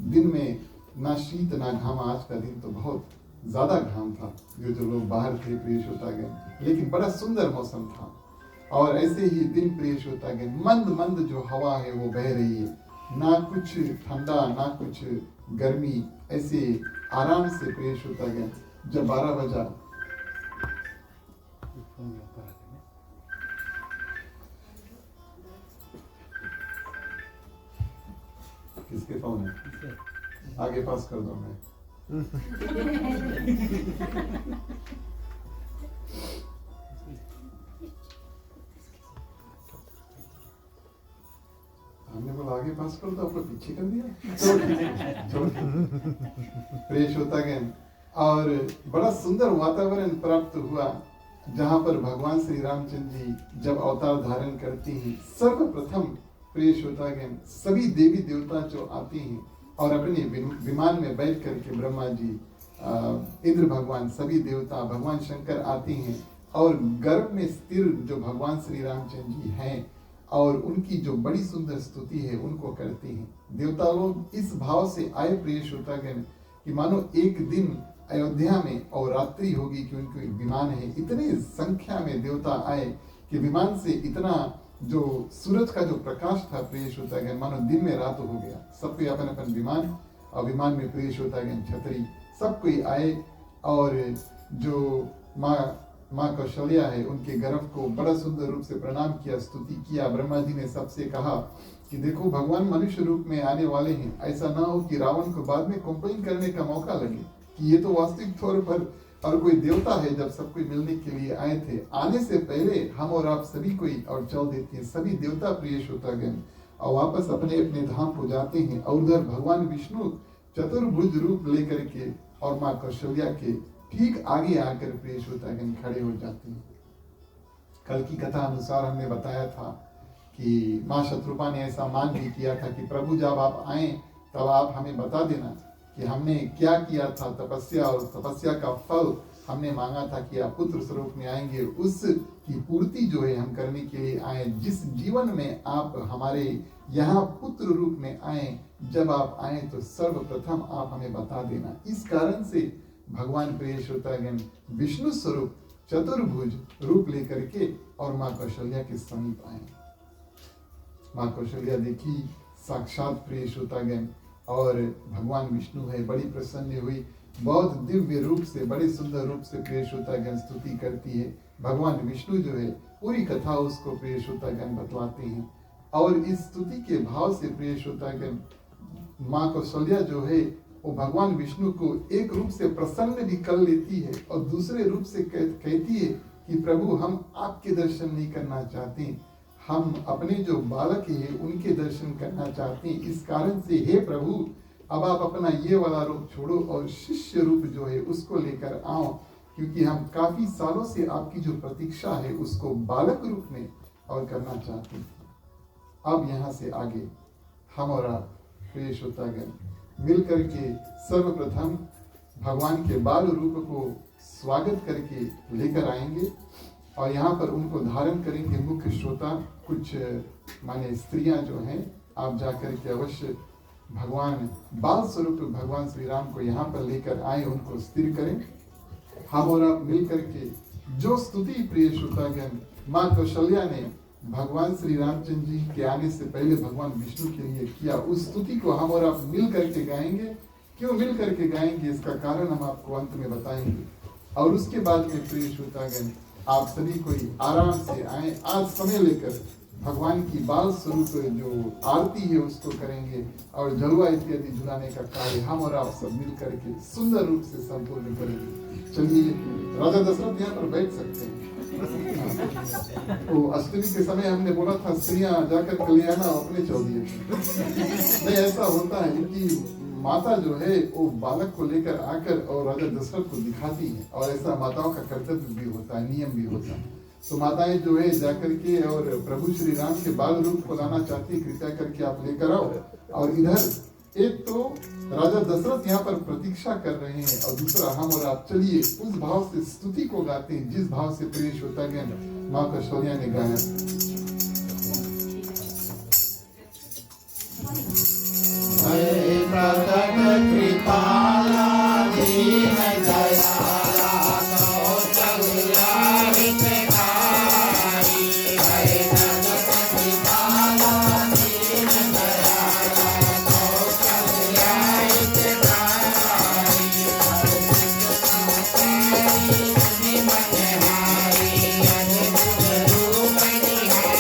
दिन में ना शीत ना घाम। आज का दिन तो बहुत ज्यादा घाम था, जो लोग बाहर थे प्रिय श्रोतागण, लेकिन बड़ा सुंदर मौसम था। और ऐसे ही दिन प्रिय श्रोतागण मंद मंद जो हवा है वो बह रही है, ना कुछ ठंडा ना कुछ गर्मी, ऐसे आराम से प्रिय श्रोतागण जब 12 बजा किसके फोन है? आगे पास कर दो मैं। हमने बोला आगे पास कर दो, आपने पीछे कर दिया। चलो प्रेस होता गया और बड़ा सुंदर वातावरण प्राप्त हुआ जहां पर भगवान श्री रामचंद्र जी जब अवतार धारण करती हैं, सर्वप्रथम प्रेस होता गया सभी देवी देवता जो आते हैं और अपने विमान में बैठ करके ब्रह्मा जी, इंद्र भगवान, सभी देवता, भगवान शंकर आते हैं और गर्भ में स्थिर जो भगवान श्री रामचंद्र जी हैं और उनकी जो बड़ी सुंदर स्तुति है उनको करते हैं। देवता लोग इस भाव से आए प्रेस होता गया कि मानो एक दिन अयोध्या में और रात्रि होगी कि उनको एक विमान है। इतने संख्या में देवता आए कि विमान से इतना जो सूरज का जो प्रकाश था प्रेस होता गया मानो दिन में रात हो गया। सब कोई अपन अपन विमान और विमान में प्रेस होता गया छतरी, सब कोई आए और जो माँ कौशल्या है उनके गर्भ को बड़ा सुंदर रूप से प्रणाम किया, स्तुति किया। ब्रह्मा जी ने सबसे कहा कि देखो भगवान मनुष्य रूप में आने वाले हैं, ऐसा ना हो कि रावण को बाद में कंप्लेन करने का मौका लगे कि ये तो वास्तविक तौर पर और कोई देवता है। जब सब कोई मिलने के लिए आए थे, आने से पहले हम और आप सभी कोई और चल देते हैं। सभी देवता प्रिय होता गए और वापस अपने अपने धाम को जाते हैं और उधर भगवान विष्णु चतुर्भुज रूप लेकर के और माँ कौशल्या के ठीक आगे आकर प्रिय होता गए खड़े हो जाते हैं। कल की कथा अनुसार हमने बताया था कि माँ शत्रुपा ने ऐसा मान भी किया था कि प्रभु जब आप आए तब आप हमें बता देना कि हमने क्या किया था तपस्या, और तपस्या का फल हमने मांगा था कि आप पुत्र स्वरूप में आएंगे, उसकी पूर्ति जो है हम करने के लिए आए। जिस जीवन में आप हमारे यहाँ पुत्र रूप में आए, जब आप आए तो सर्वप्रथम आप हमें बता देना। इस कारण से भगवान प्रियश्रोतागण विष्णु स्वरूप चतुर्भुज रूप लेकर के और माँ कौशल्या के समीप आए। माँ कौशल्या देखी साक्षात प्रियश्रोतागण और भगवान विष्णु है, बड़ी प्रसन्न हुई, बहुत दिव्य रूप से, बड़े सुंदर रूप से प्रियश्रोतागण स्तुति करती है। भगवान विष्णु जो है पूरी कथा उसको प्रियश्रोतागण बतलाते हैं और इस स्तुति के भाव से प्रियश्रोतागण माँ कौशल्या जो है वो भगवान विष्णु को एक रूप से प्रसन्न भी कर लेती है और दूसरे रूप से कहती है कि प्रभु हम आपके दर्शन नहीं करना चाहते, हम अपने जो बालक है उनके दर्शन करना चाहते हैं। इस कारण से हे प्रभु अब आप अपना ये वाला रूप छोड़ो और शिष्य रूप जो है उसको लेकर आओ, क्योंकि हम काफी सालों से आपकी जो प्रतीक्षा है उसको बालक रूप में और करना चाहते हैं। अब यहाँ से आगे हम और आप प्रिय श्रोतागण मिल करके सर्वप्रथम भगवान के बाल रूप को स्वागत करके लेकर आएंगे और यहाँ पर उनको धारण करेंगे। मुख्य श्रोता कुछ माने स्त्रियां जो हैं, आप जाकर के अवश्य भगवान बाल स्वरूप भगवान श्री राम को यहाँ पर लेकर आए, उनको स्थिर करें। हम और आप मिल करके जो स्तुति प्रिय श्रोतागण माँ कौशल्या ने भगवान श्री रामचंद्र जी के आने से पहले भगवान विष्णु के लिए किया, उस स्तुति को हम और आप मिल करके गाएंगे। क्यों मिल करके गाएंगे, इसका कारण हम आपको अंत में बताएंगे। और उसके बाद में प्रिय श्रोतागण आप सभी कोई आराम से आए, आज समय लेकर भगवान की बाल स्वरूप जो आरती है उसको करेंगे और जलवा इत्यादि झुलाने का कार्य हम और आप सब मिल करके सुंदर रूप से संपूर्ण करेंगे। चलिए राजा दशरथ यहाँ पर बैठ सकते हैं। तो अष्टमी के समय हमने बोला था स्त्रियां जाकर कल्याण अपने चल दिए। नहीं, ऐसा होता है कि माता जो है वो बालक को लेकर आकर और राजा दशरथ को दिखाती है और ऐसा माताओं का कर्तव्य भी होता है, नियम भी होता है। तो माताएं जो है जाकर के और प्रभु श्री राम के बाल रूप को लाना चाहती है, कृपया करके आप लेकर आओ। और इधर एक तो राजा दशरथ यहाँ पर प्रतीक्षा कर रहे हैं और दूसरा हम और आप चलिए उस भाव से स्तुति को गाते हैं जिस भाव से प्रिय श्रोतागण माँ कौशल्या ने गाया। प्रकट कृपाला दीन दयाला कौशल्या हितकारी, हरे प्रकट कृपाला दीन दयाला कौशल्या हितकारी, मनहारी अद्भुत रूप निहारी।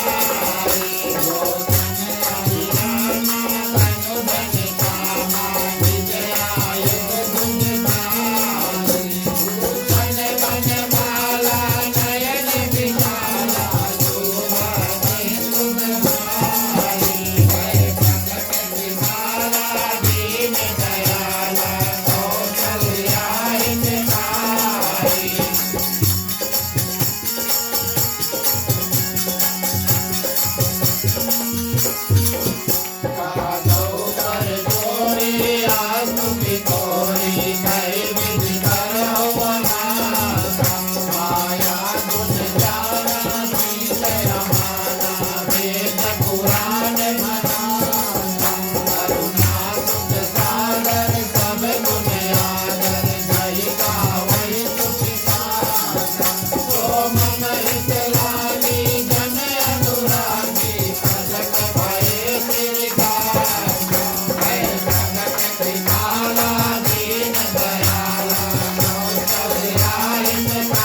कादो कर जोरी आसु की तोरी कई विध कर हवनासा माया गुण जाना सीत रमाना वेद पुराण मनासा करुणा सुख सागर सब गुण आदर जय गावै सुखी सासा सो मन हित लागी जन अनुरागी सजग भये श्री गासा है जगत कृपाला दीन दयाला कौशल्या हितकारी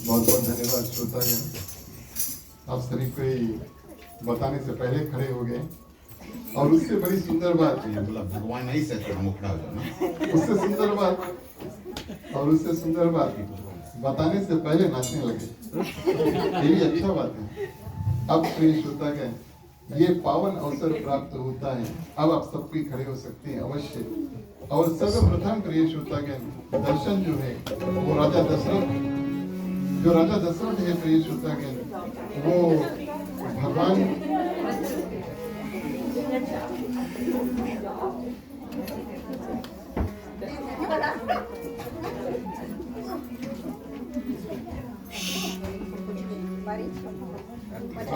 बहुत बहुत धन्यवाद श्रोतागण। आप सभी को बताने से पहले खड़े हो गए और उससे बड़ी सुंदर बात मतलब भगवान नहीं से तो हम खड़ा हो जाना। उससे सुंदर बात और उससे सुंदर बात बताने से पहले नाचने लगे। ये भी अच्छा बात है। अब प्रिय श्रोतागण, ये पावन अवसर प्राप्त होता है। अब आप सब कोई खड़े हो सकते हैं अवश्य। और सर्वप्रथम प्रिय श्रोतागण, दर्शन जो है वो राजा दशरथ, जो राजा दशरथ है प्रिय श्रोतागण, वो भगवान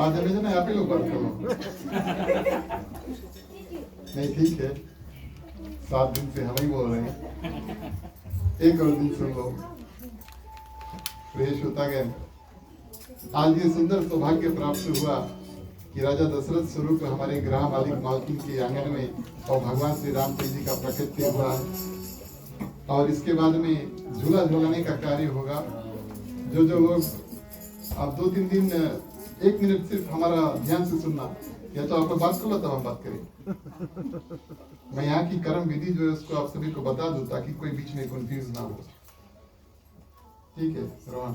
आज हमें ना आप ही लोग बात करो। नहीं ठीक है, 7 दिन से हम ही बोल रहे हैं, एक और दिन सुन लो। प्रिय श्रोतागण, आज ये सुंदर सौभाग्य प्राप्त हुआ कि राजा दशरथ स्वरूप हमारे ग्राह मालिक मालकिन के आंगन में और भगवान श्री रामचंद्र जी का प्रकट हुआ। और इसके बाद में झूला झूलाने का कार्य होगा। जो लोग आप 2-3 दिन 1 मिनट सिर्फ हमारा ध्यान से सुनना, या तो आप बात कर लो तब हम बात करें। मैं यहाँ की कर्म विधि जो है उसको आप सभी को बता दूं ताकि कोई बीच में कंफ्यूज ना हो। ठीक है रोहन?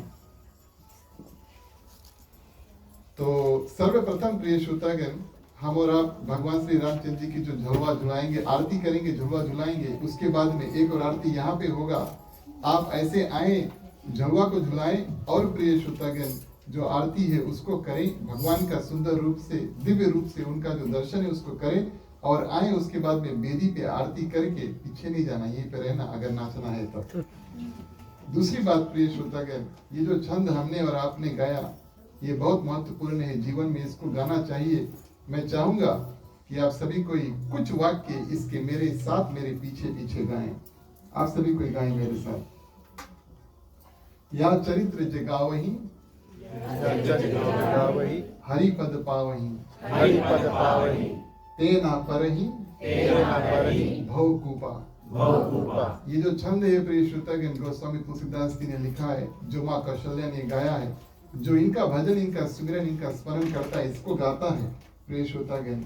तो सर्वप्रथम प्रिय श्रोतागण, हम और आप भगवान श्री रामचंद्र जी की जो झुलवा झुलाएंगे, आरती करेंगे, झुलवा झुलाएंगे, उसके बाद में एक और आरती यहाँ पे होगा। आप ऐसे आए, झुलवा को झुलाएं और प्रिय श्रोतागण जो आरती है उसको करें, भगवान का सुंदर रूप से, दिव्य रूप से उनका जो दर्शन है उसको करें और आए। उसके बाद में वेदी पे आरती करके पीछे नहीं जाना, यहीं पे रहना अगर नाचना है तो। दूसरी बात प्रिय श्रोतागण, ये जो छंद हमने और आपने गाया ये बहुत महत्वपूर्ण है, जीवन में इसको गाना चाहिए। मैं चाहूंगा कि आप सभी कोई कुछ वाक्य इसके मेरे साथ, मेरे पीछे पीछे गाएं। आप सभी कोई गाएं मेरे साथ। या चरित्र जगावही, हरि पद पावही, तेना परही, भवकूपा। ये जो छंद है प्रिय श्रोतागण, गोस्वामी तुलसीदास जी ने लिखा है, जो माँ कौशल्या ने गाया है, जो इनका भजन, इनका सुमिरन, इनका स्मरण करता है, इसको गाता है प्रिय श्रोतागण,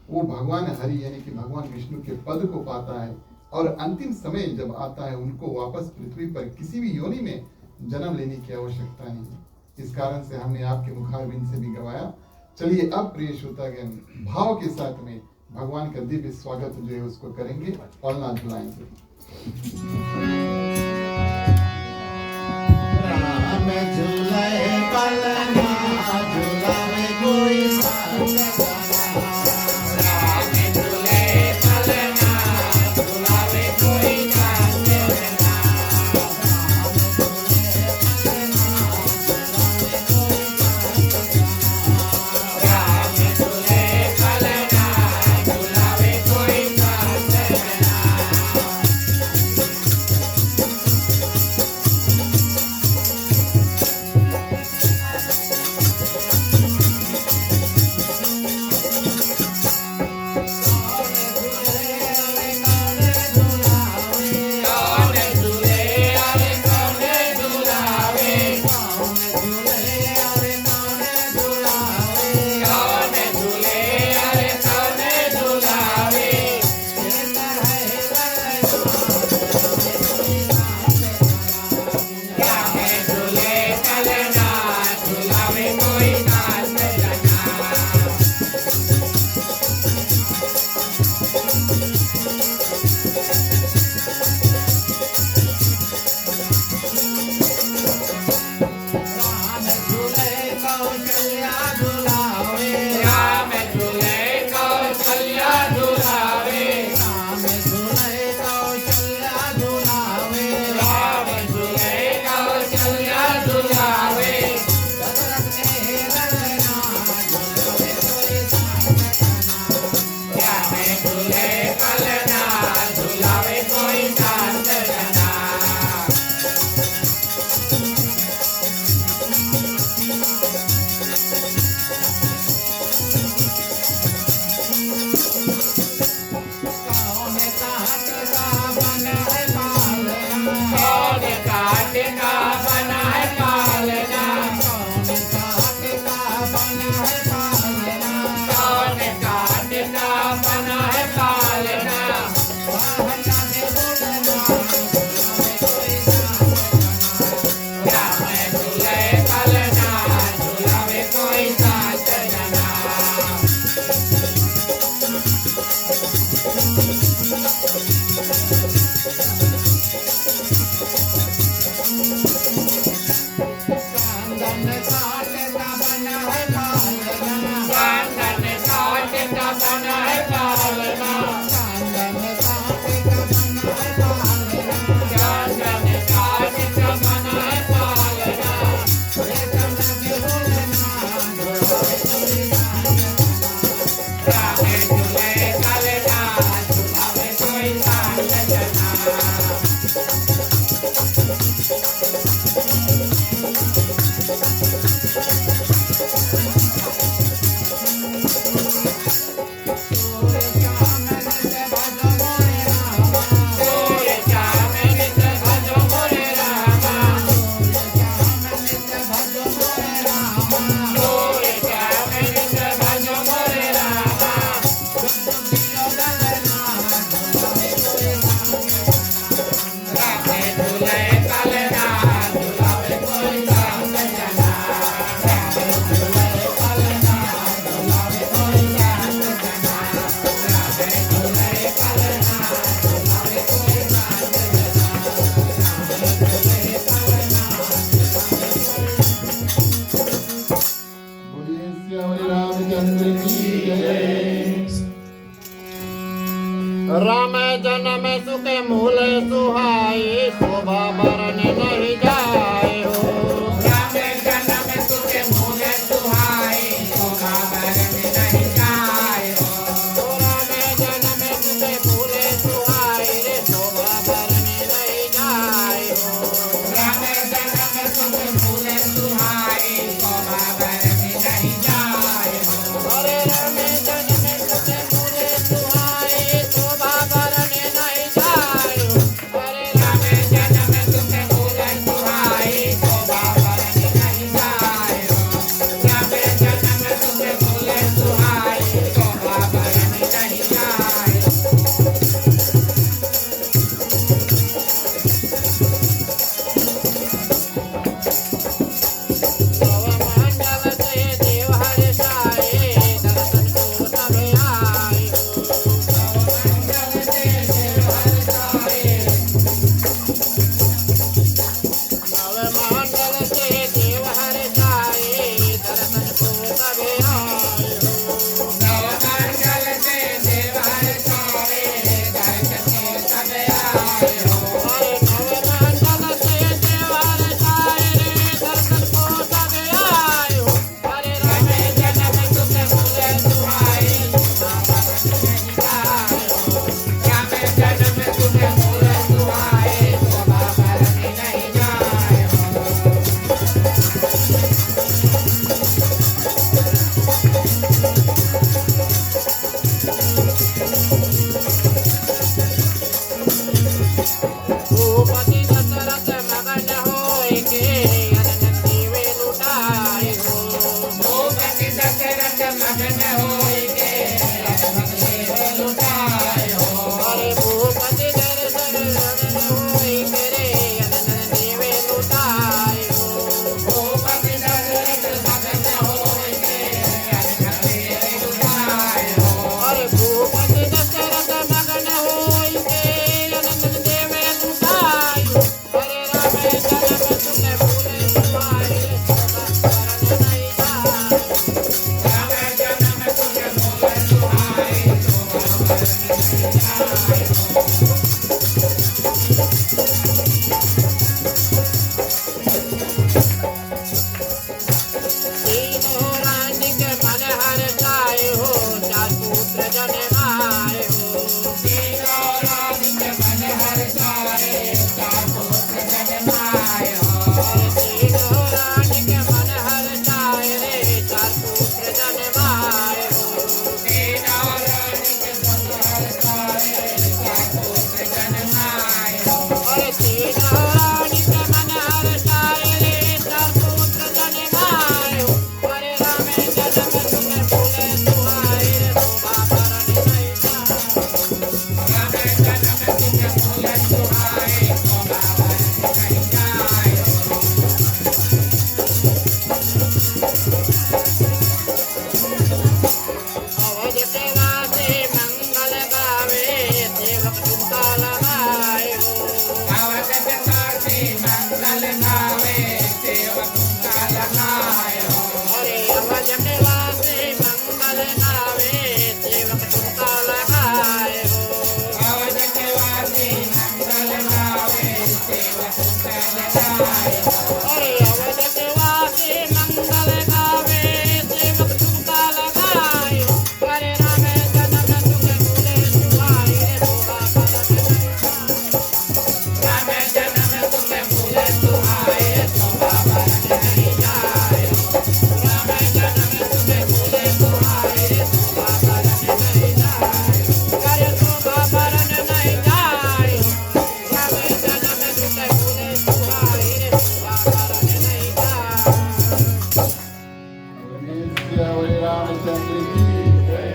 वो भगवान हरि यानी कि भगवान विष्णु के पद को पाता है और अंतिम समय जब आता है उनको वापस पृथ्वी पर किसी भी योनि में जन्म लेने की आवश्यकता नहीं है। इस कारण से हमने आपके मुखारबिंद से भी गवाया। चलिए अब प्रिय श्रोतागण भाव के साथ में भगवान का दिव्य स्वागत जो है उसको करेंगे और नाच झुलाएंगे। राम झूले पलना झूलावे कोई साथ। राम झूले पलना झूलावे कोई साथ। राम झूले पलना झूलावे कोई साथ। रामचंद्र की जय। राम जन्म सुख मूल सुहाई शोभा बरन नहीं जाए हो। राम जन्म सुख मूल सुहाई शोभा बरन नहीं जाए हो। राम जन्म सुख मूल सुहाई रे शोभा बरन नहीं जाए हो। राम जन्म सुख मूल सुहाई शोभा बरन नहीं जाए हो। अरे राम जन्म सुख मूल सुहाई शोभा बरन नहीं जाए हो। अरे राम जन्म सुख मूल सुहाई शोभा बरन नहीं जाए हो। राम जन्म सुख मूल सुहाई शोभा बरन नहीं जाए हो। नवमंडल से देव हर्षाए दर्शन को सब आए हो। मंगल से देव हर्षाए नवमंडल से देव हर्षाए दर्शन को सब आए हो। नवमंगल से देव हर्षाए दर्शन को सब आए हो। अरे नवमंडल से देव हर्षाए दर्शन को सब आए हो। अरे राम जन्म सुख मूल सुहाई शोभा बरन नहीं जाए हो। राम जन्म सुख मूल सुहाई शोभा बरन नहीं जाए हो। भूपति दशरथ मगन होय के अनंती वे लुटाए हो। भूपति दशरथ मगन होय के रघुपति देव लुटाए हो। अरे भूपति दर्शन मगन होय के रे अनंती वे लुटाए हो। भूपति दशरथ मगन होय के रघुपति देव लुटाए हो। अरे भूपति दशरथ मगन होय के अनंती वे लुटाए हो। अरे राम जन्म सुख मूल सुहाई शोभा बरन नहीं जाए हो। राम जन्म सुख मूल सुहाई शोभा बरन नहीं जाए हो। तीनों रानी के मन हर्षाए हो चार पुत्र जन्माए हो। तीनों रानी के मन हर्षाए चार पुत्र जन्माए हो। तीनों रानी के मन हर्षाए रे चार पुत्र जन्माए हो। तीनों रानी के मन हर्षाए चार पुत्र जन्माए हो। अरे तीनों रानी के मन हर्षाए रे चार पुत्र जन्माए हो। अरे राम जन्म सुख मूल सुहाई रे शोभा बरन नहीं जाए हो। राम जन्म सुख मूल सुहाई शोभा बरन नहीं जाए हो। अवध के वासे मंगल गावे सेवक तुमका लगाए हो। अवध के वासी मंगल गावे सेवक तुमका लगाए हो। अरे अवध के वासे मंगल गावे सेवक तुमका लगाए हो। अवध के वासी मंगल गावे सेवक तुमका लगाए हो। अरे अवध के वासे मंगल गावे सेवक तुमका लगाए हो। अरे राम जन्म सुख मूल सुहाई रे शोभा बरन नहीं जाए। राम जन्म सुख मूल सुहाई शोभा बरन नहीं जाए हो। राम जन्म सुख मूल सुहाई रे शोभा बरन नहीं जाए हो। अरे शोभा बरन नहीं जाए हो। राम जन्म सुख मूल सुहाई रे शोभा बरन नहीं जाए हो। श्री रामचंद्र की जय।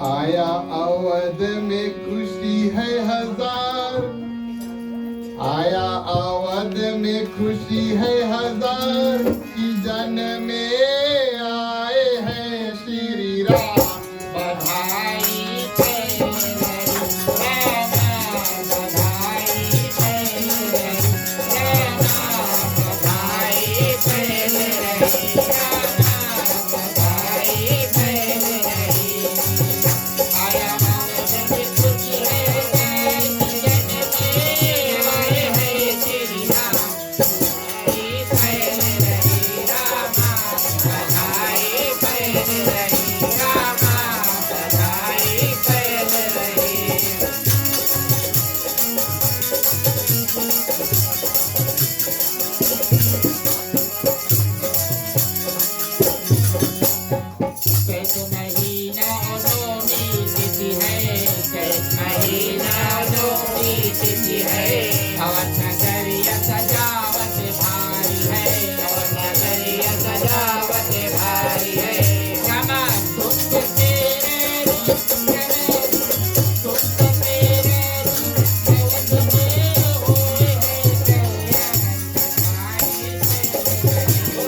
आया अवध में खुशी है हजार, आया अवध में खुशी है हजार, की जन में आए हैं श्री राम। बधाई तेरी रामा, बधाई तेरी रामा, बधाई तेरी रामा, बधाई तेरी आया अवध में खुशी है हजार, की जन में आए हैं श्री राम। बधाई तेरी रामा, बधाई तेरी रामा, बधाई तेरी चैत महीना नौमी तिथि है, चैत महीना नौमी तिथि है, अवध नगरिया सजावट भारी है, अवध नगरिया सजावट भारी है। रामा तुम तेरे तुम तेरे अवध में होए है कल्याण।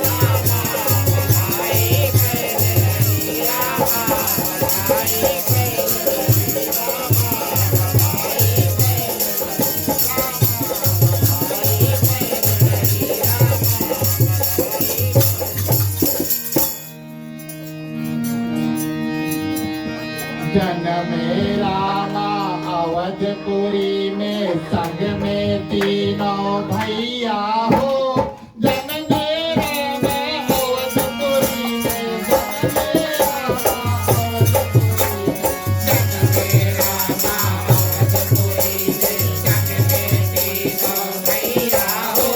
रामा बधाई तेरी रामा, बधाई तेरी रामा, बधाई तेरी जन्म रामा अवधपुरी में, संग में तीनों भैया हो। जन्म रामा अवधपुरी में, जन्म रामा अवधपुरी में। रामा अवधपुरी में, संग में तीनों भैया हो।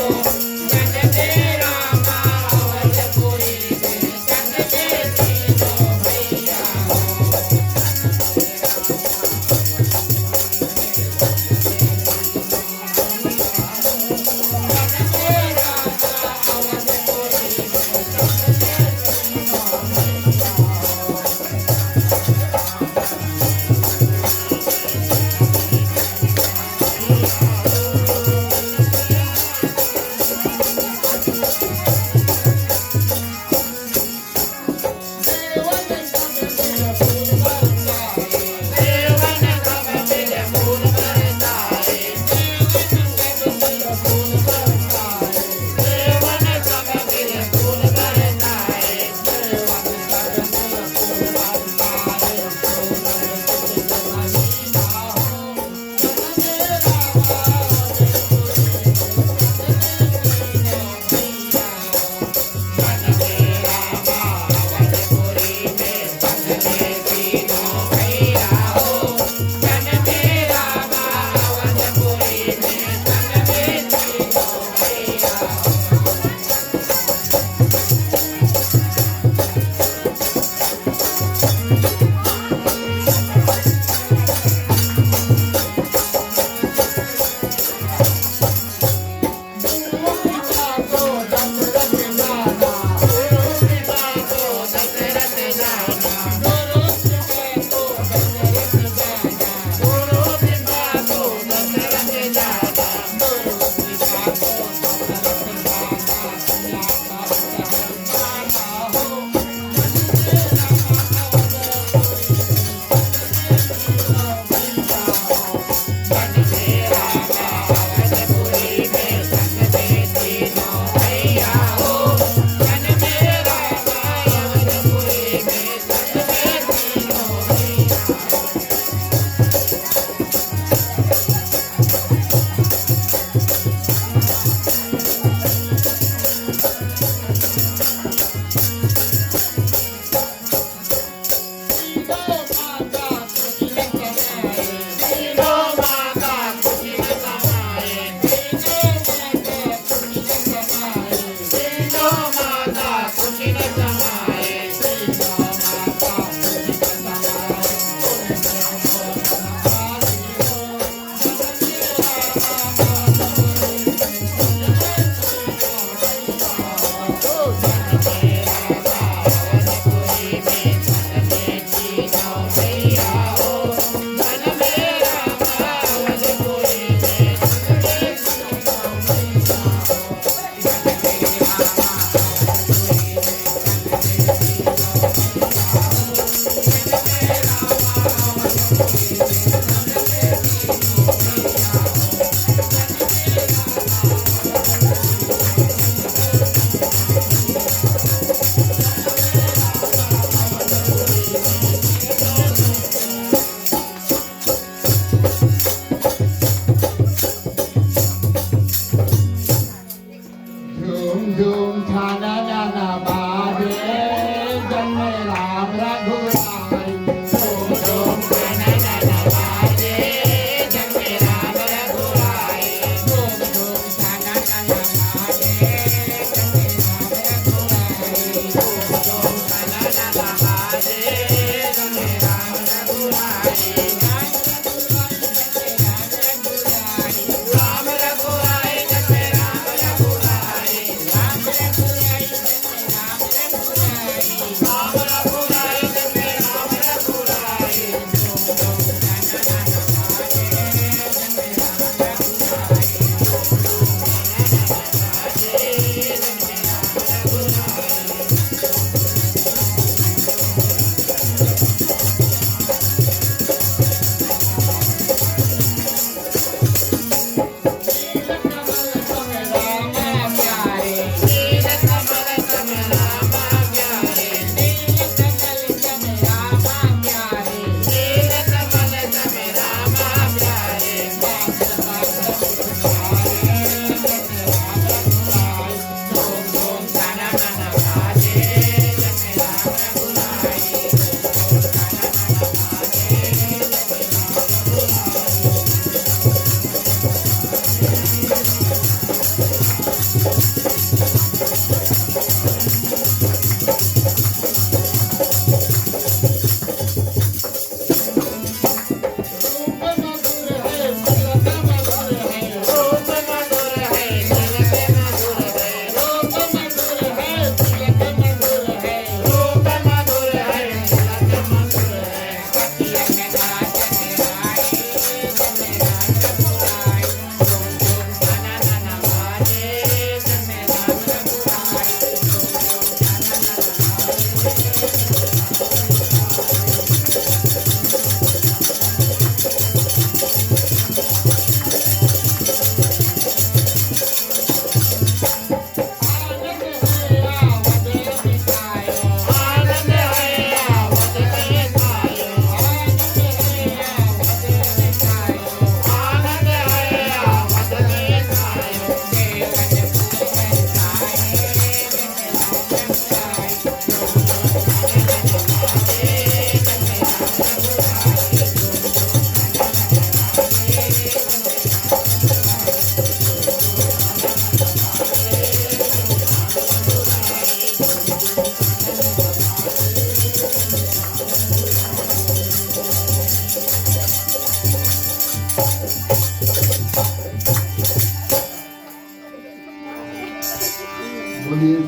जन रामा अवधपुरी में, संग में तीनों भैया हो।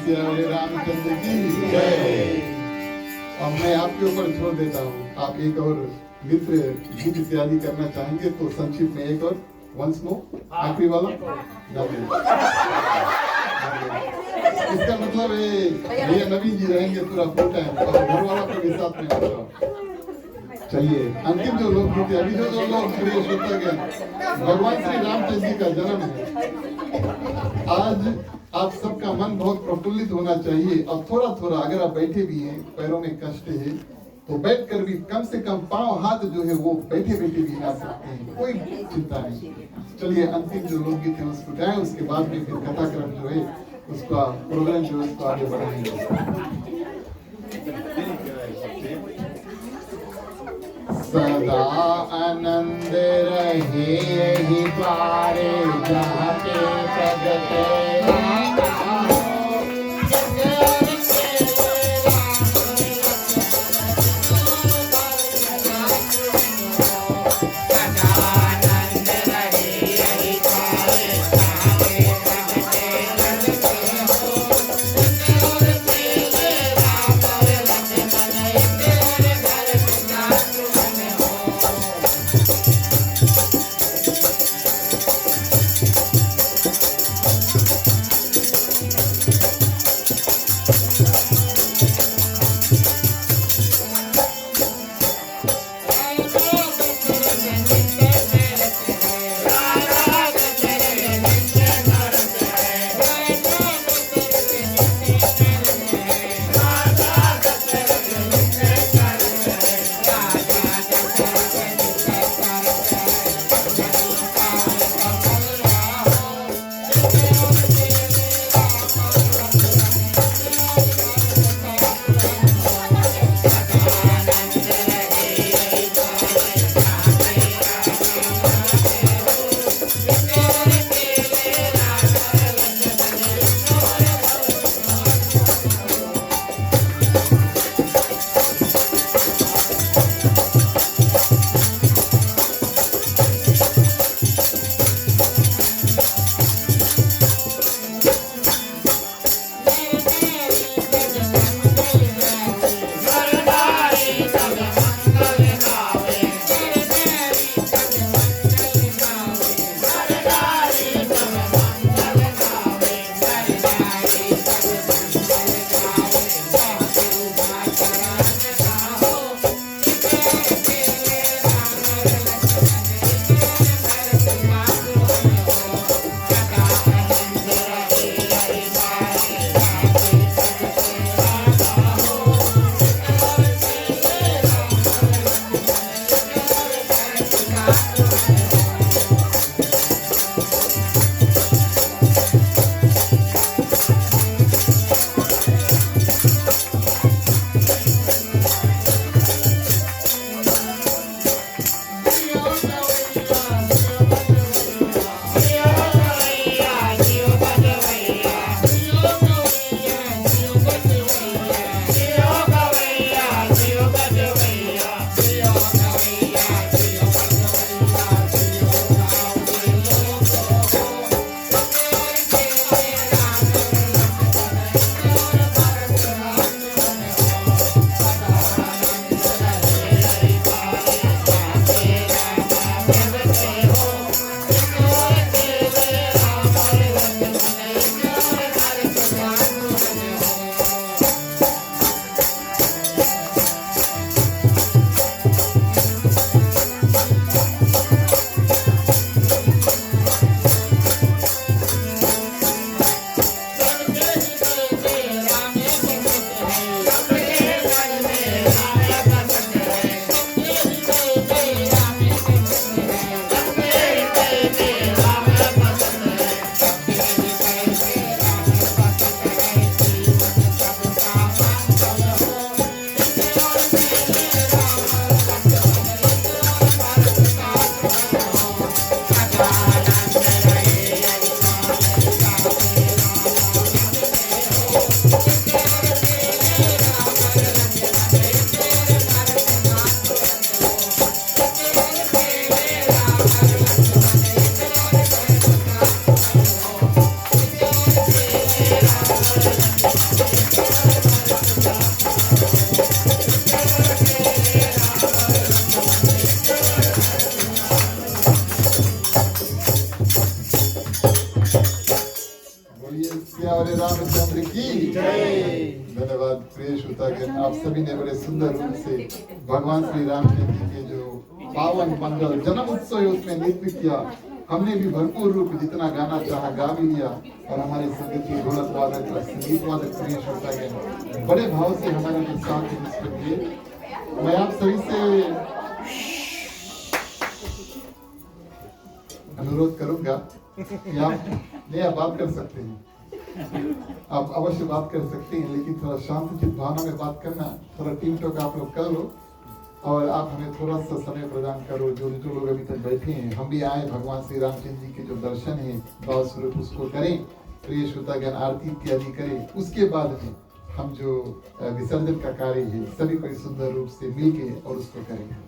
सियावर रामचंद्र की जय। अब मैं आपके ऊपर छोड़ देता हूँ, आप एक और मित्र गीत इत्यादि करना चाहेंगे तो संक्षिप्त में एक और वंस नो आखिरी वाला इसका मतलब है भैया नवीन जी रहेंगे पूरा फुल टाइम और घर वाला को भी साथ में होगा। चलिए अंतिम जो लोग गीत अभी जो लोग प्रिय श्रोतागण, भगवान श्री रामचंद्र जी का जन्म है आज। आप सबका मन बहुत प्रफुल्लित होना चाहिए और थोड़ा थोड़ा अगर आप बैठे भी हैं पैरों में कष्ट है तो बैठकर भी कम से कम पांव हाथ जो है वो बैठे बैठे भी हिला सकते हैं, कोई चिंता नहीं। चलिए अंतिम जो लोकगीत है उसको गाएं, उसके बाद में फिर कथाक्रम जो है उसका प्रोग्राम जो है उसको आगे बढ़ाएंगे। सदा आनंद रहे ही पारे जहाँ के जगते गए। आप सभी ने बड़े सुंदर रूप से भगवान श्री रामचंद्र जी के जो पावन मंगल जन्म उत्सव है उसमें नृत्य किया। हमने भी भरपूर रूप जितना गाना चाहा गा भी लिया और हमारे संगीत ढोलक वादक और संगीत वादक प्रिय श्रोता गए बड़े भाव से हमारे साथ नृत्य किए। मैं आप सभी से अनुरोध करूंगा कि आप नया बात कर सकते हैं, आप अवश्य बात कर सकते हैं, लेकिन थोड़ा शांतचित भावना में बात करना, थोड़ा टीम टॉक आप लोग कर लो और आप हमें थोड़ा सा समय प्रदान करो। जो लोग अभी तक बैठे हैं, हम भी आए भगवान श्री रामचंद्र जी के जो दर्शन है भाव स्वरूप उसको करें, प्रिय श्रोतागण आरती इत्यादि करें। उसके बाद में हम जो विसर्जन का कार्य है सभी को सुंदर रूप से मिलके और उसको करेंगे।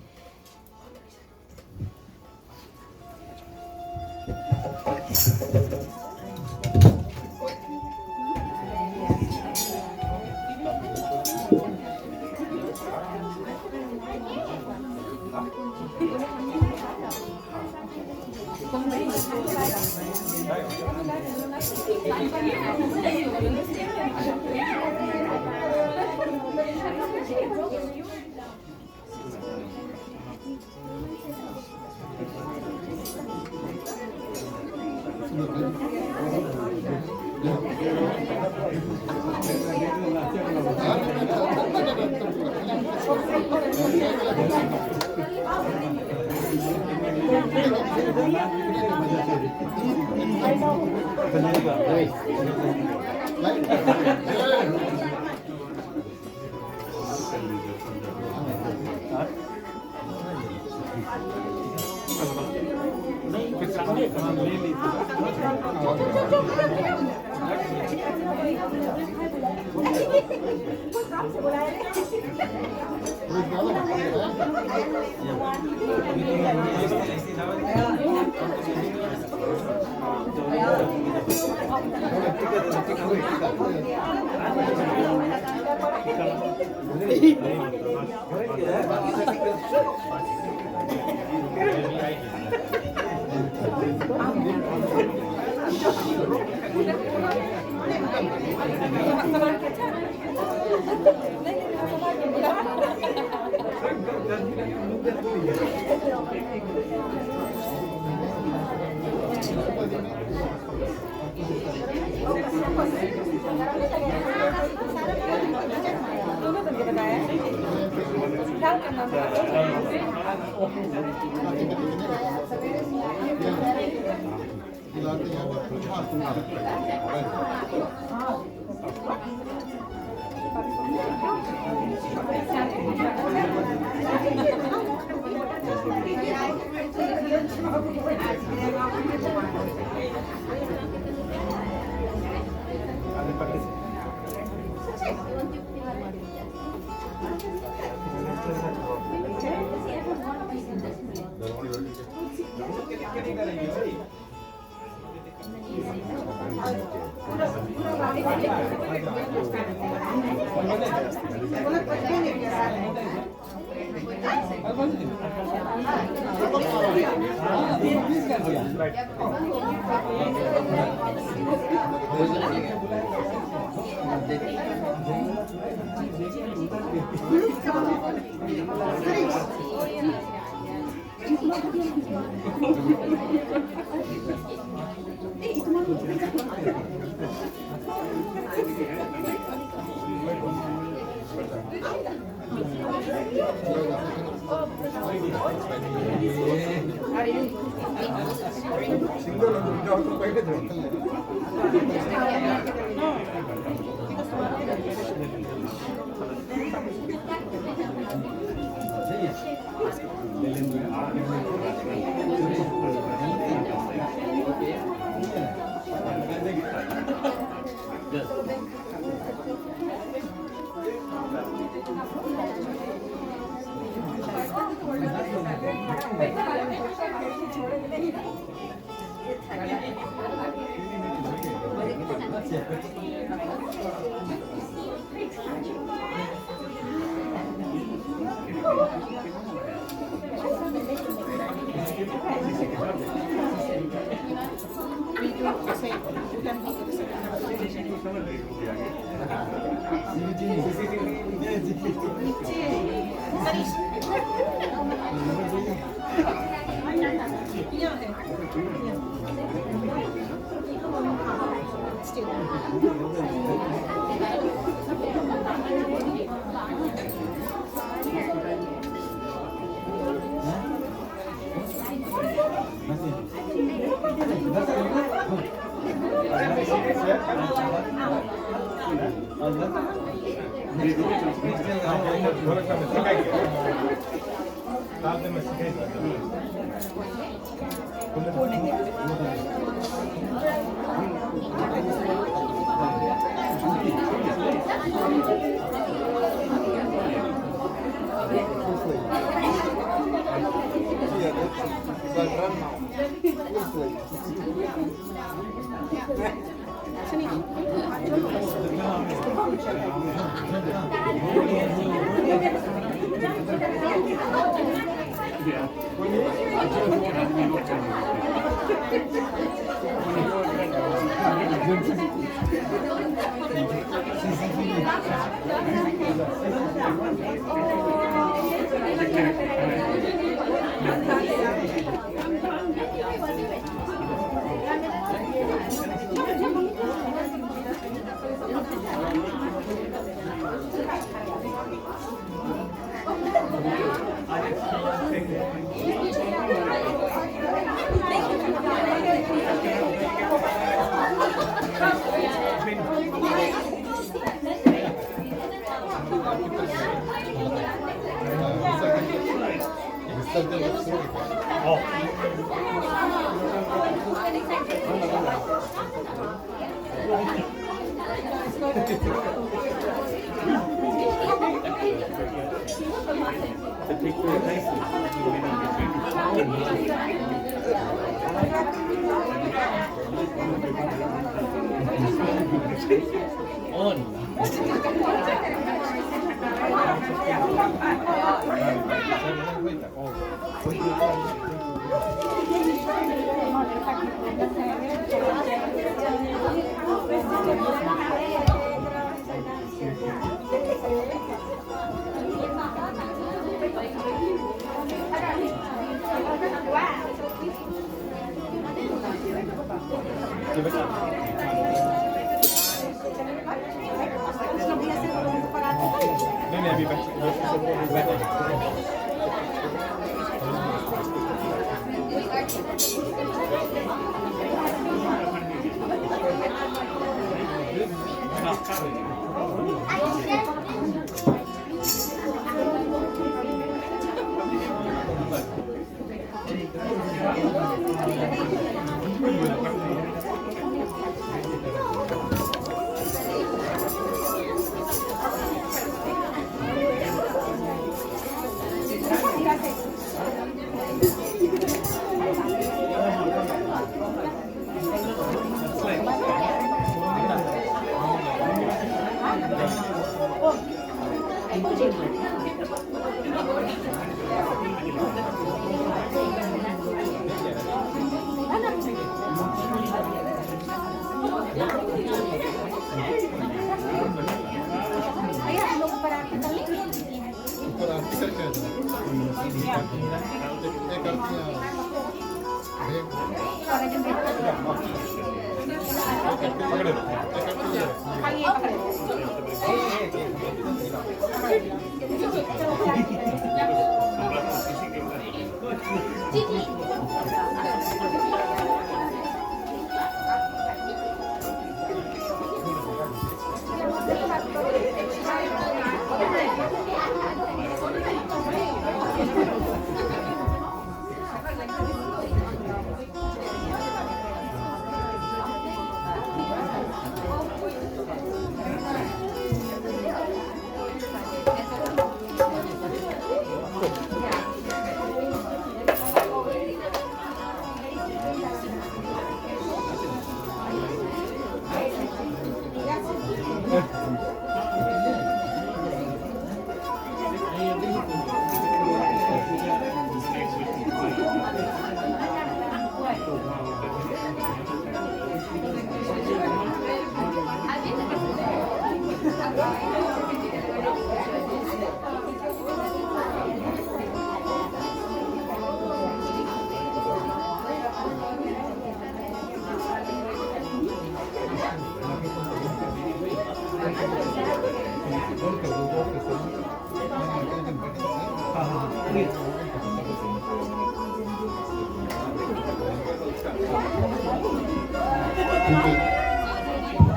ठीक है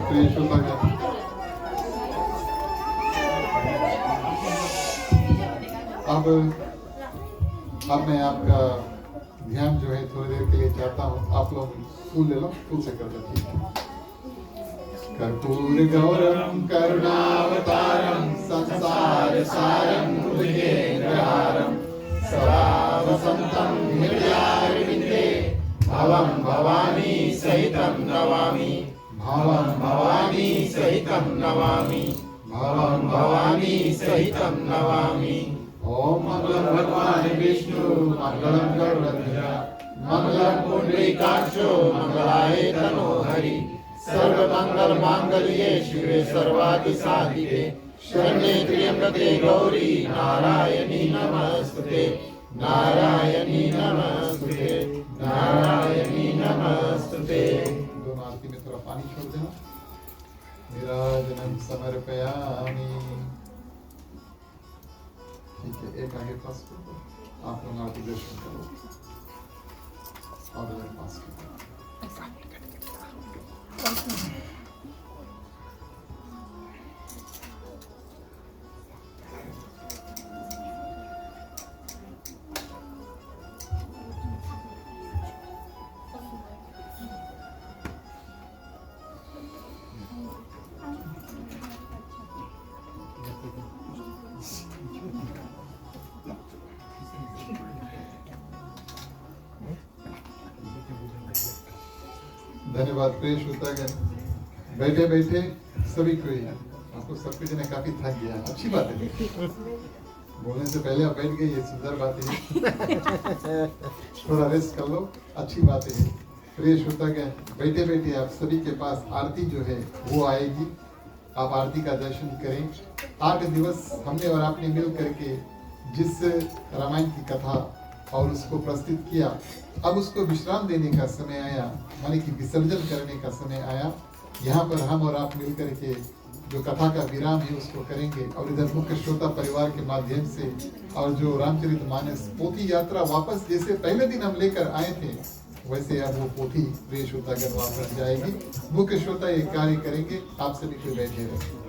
प्रिय श्रोतागण, अब मैं आपका ध्यान जो है थोड़ी देर के लिए चाहता हूँ, आप लोग फूल ले लो, फूल से कर दो, ठीक है। कर्पूर गौरम करुणावतारम संसार सारम भुजगेन्द्रहारम सदा वसंतम हृदयारविंदे भवं भवानी सहितं नमामि, भवं भवानी सहितं नमामि, भवं भवानी सहितं नमामि। ओम मंगलम भगवान विष्णु मंगलम गरुड़ध्वज मंगलम पुंडरीकाक्षो मंगलाय तनो हरि सर्वमंगल मांगल्ये शिवे सर्वार्थ साधिके शरण्ये त्र्यंबके गौरी नारायणी नमस्तुते, नारायणी नमस्तुते, नारायणी नमस्तुते। दोनों आरती में थोड़ा पानी छोड़ देना। नीराजनम समर्पयामि। ठीक है, एक आगे पास करो, आप लोग आरती दर्शन करो और उधर पास करो। धन्यवाद प्रिय श्रोतागण। बैठे बैठे सभी कोई आपको सब कुछ ने काफी थक गया, अच्छी बात है, बोलने से पहले आप बैठ गए, ये सुंदर बात है। थोड़ा रेस्ट कर लो, अच्छी बात है। प्रिय श्रोतागण, बैठे बैठे आप सभी के पास आरती जो है वो आएगी, आप आरती का दर्शन करें। 8 दिवस हमने और आपने मिल करके जिस रामायण की कथा और उसको प्रस्तुत किया, अब उसको विश्राम देने का समय आया, माने कि विसर्जन करने का समय आया। यहाँ पर हम और आप मिल करके जो कथा का विराम है उसको करेंगे और इधर मुख्य श्रोता परिवार के माध्यम से और जो रामचरितमानस पोथी यात्रा वापस जैसे पहले दिन हम लेकर आए थे, वैसे अब वो पोथी प्रिय श्रोतागण वापस जाएगी। मुख्य श्रोता ये कार्य करेंगे, आप सभी को बैठे रहे।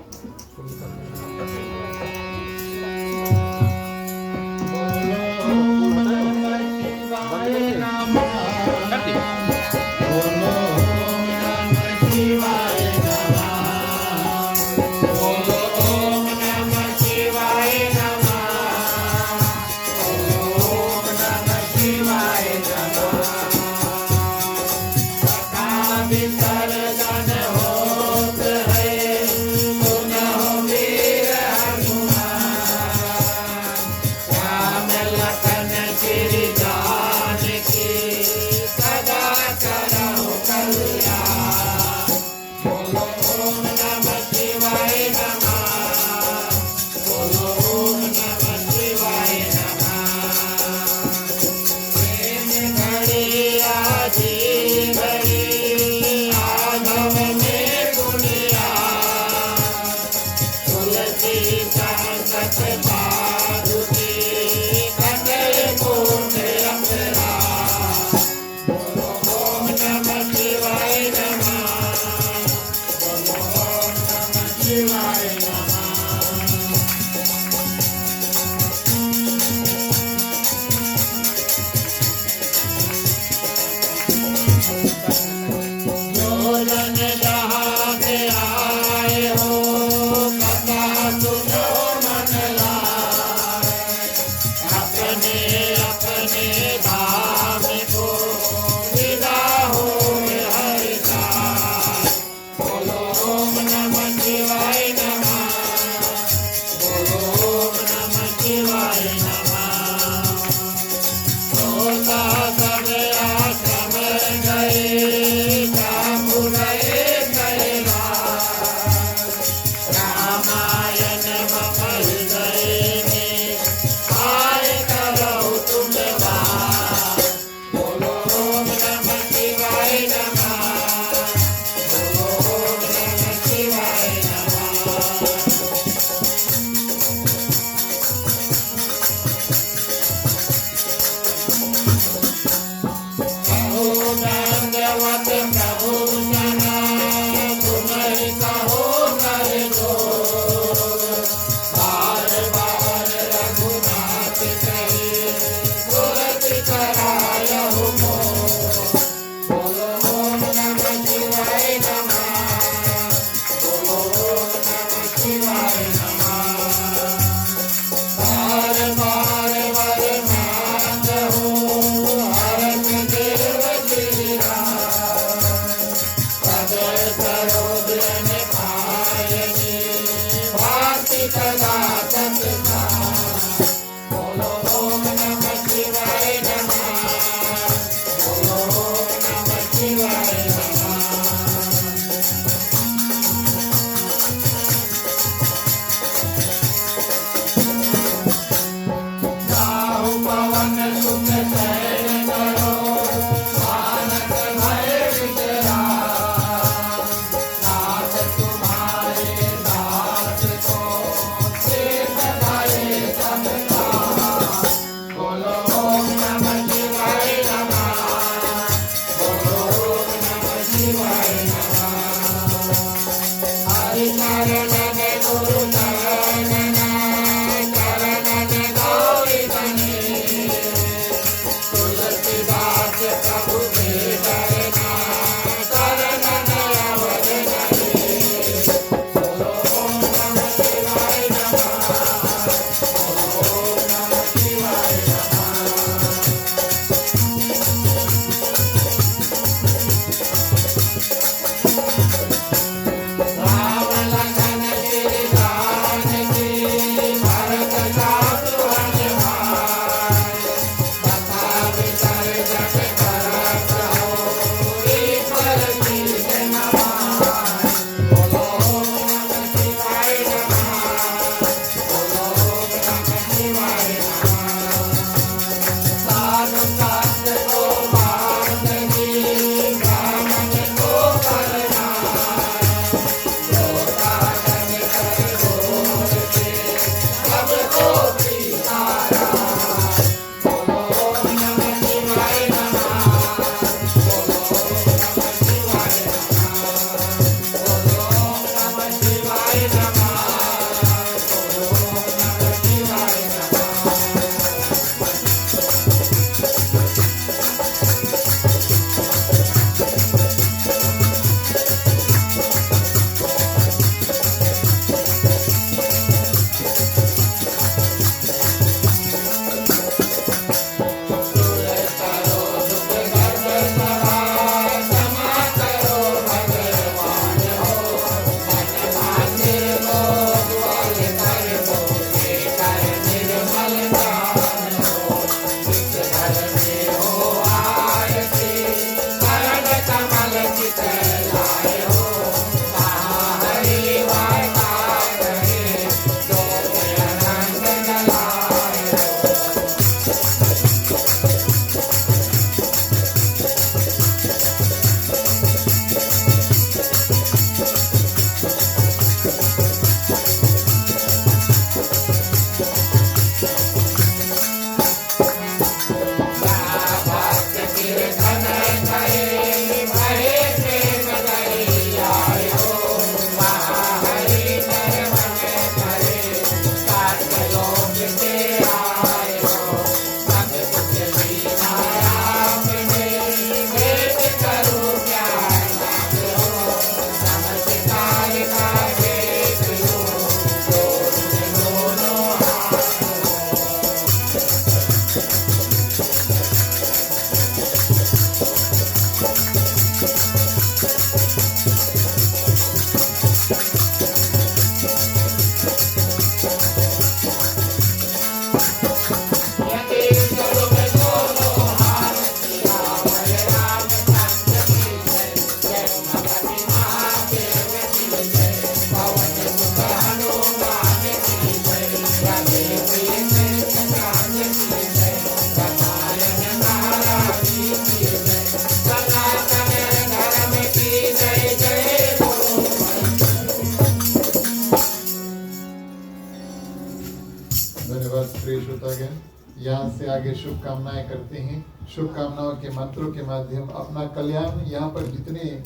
श्रोतागण, यहाँ से आगे शुभकामनाएं करते हैं। शुभकामनाओं के मंत्रों के माध्यम अपना कल्याण, यहाँ पर जितने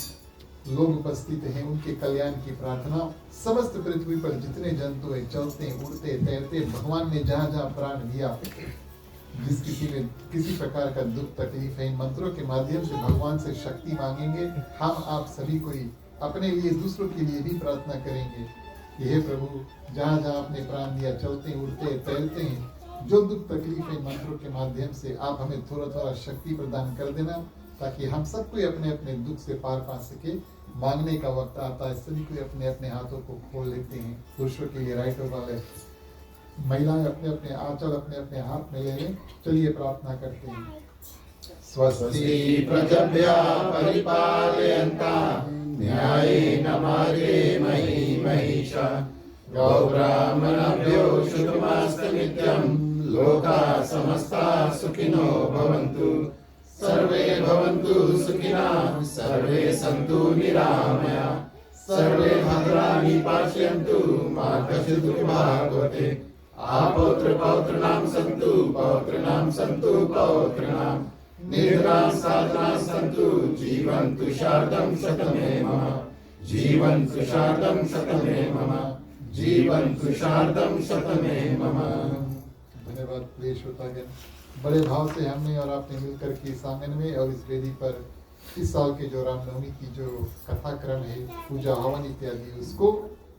लोग उपस्थित हैं उनके कल्याण की प्रार्थना। समस्त पृथ्वी पर जितने जंतु हैं, चलते उड़ते तैरते, भगवान ने जहाँ जहाँ प्राण दिया, जिस किसी में किसी प्रकार का दुख तकलीफ है, इन मंत्रों के माध्यम से भगवान से शक्ति मांगेंगे। हम आप सभी कोई अपने लिए दूसरों के लिए भी प्रार्थना करेंगे। हे प्रभु, जहाँ जहाँ आपने प्राण दिया, चलते उड़ते तैरते हैं, जो दुख तकलीफ है, मंत्रों के माध्यम से आप हमें थोड़ा थोड़ा शक्ति प्रदान कर देना, ताकि हम सब कोई अपने अपने दुख से पार पा सके। मांगने का वक्त आता है, सभी कोई अपने अपने हाथों को खोल लेते हैं। पुरुषों के लिए राइट होगा, महिलाएं अपने अपने आंचल अपने अपने हाथ में ले लें। चलिए प्रार्थना करते हैं। स्वस्ति प्रजभ्या परिपालयन्तां न्यायेन मार्गेण महीं महिषा गौब्राह्मणेभ्यो शुभमस्तु नित्यं। लोकाः समस्ताः सुखिनो भवन्तु। सर्वे भवन्तु सुखिनः, सर्वे सन्तु निरामयाः, सर्वे भद्राणि पश्यन्तु, मा कश्चित् दुःखभाग् भवेत्। आपौत्र पौत्राणां सन्तु, पौत्राणां सन्तु पौत्राणां, निद्रां साधनां सन्तु, जीवन्तु शारदं शतमे मम, जीवन्तु शारदं शतमे मम, जीवन्तु शारदं शतमे मम। धन्यवाद प्रिय श्रोतागण, बड़े भाव से हमने और आपने मिलकर के इस आंगन में और इस वेदी पर इस साल के जो रामनवमी की जो कथाक्रम है, पूजा हवन इत्यादि, उसको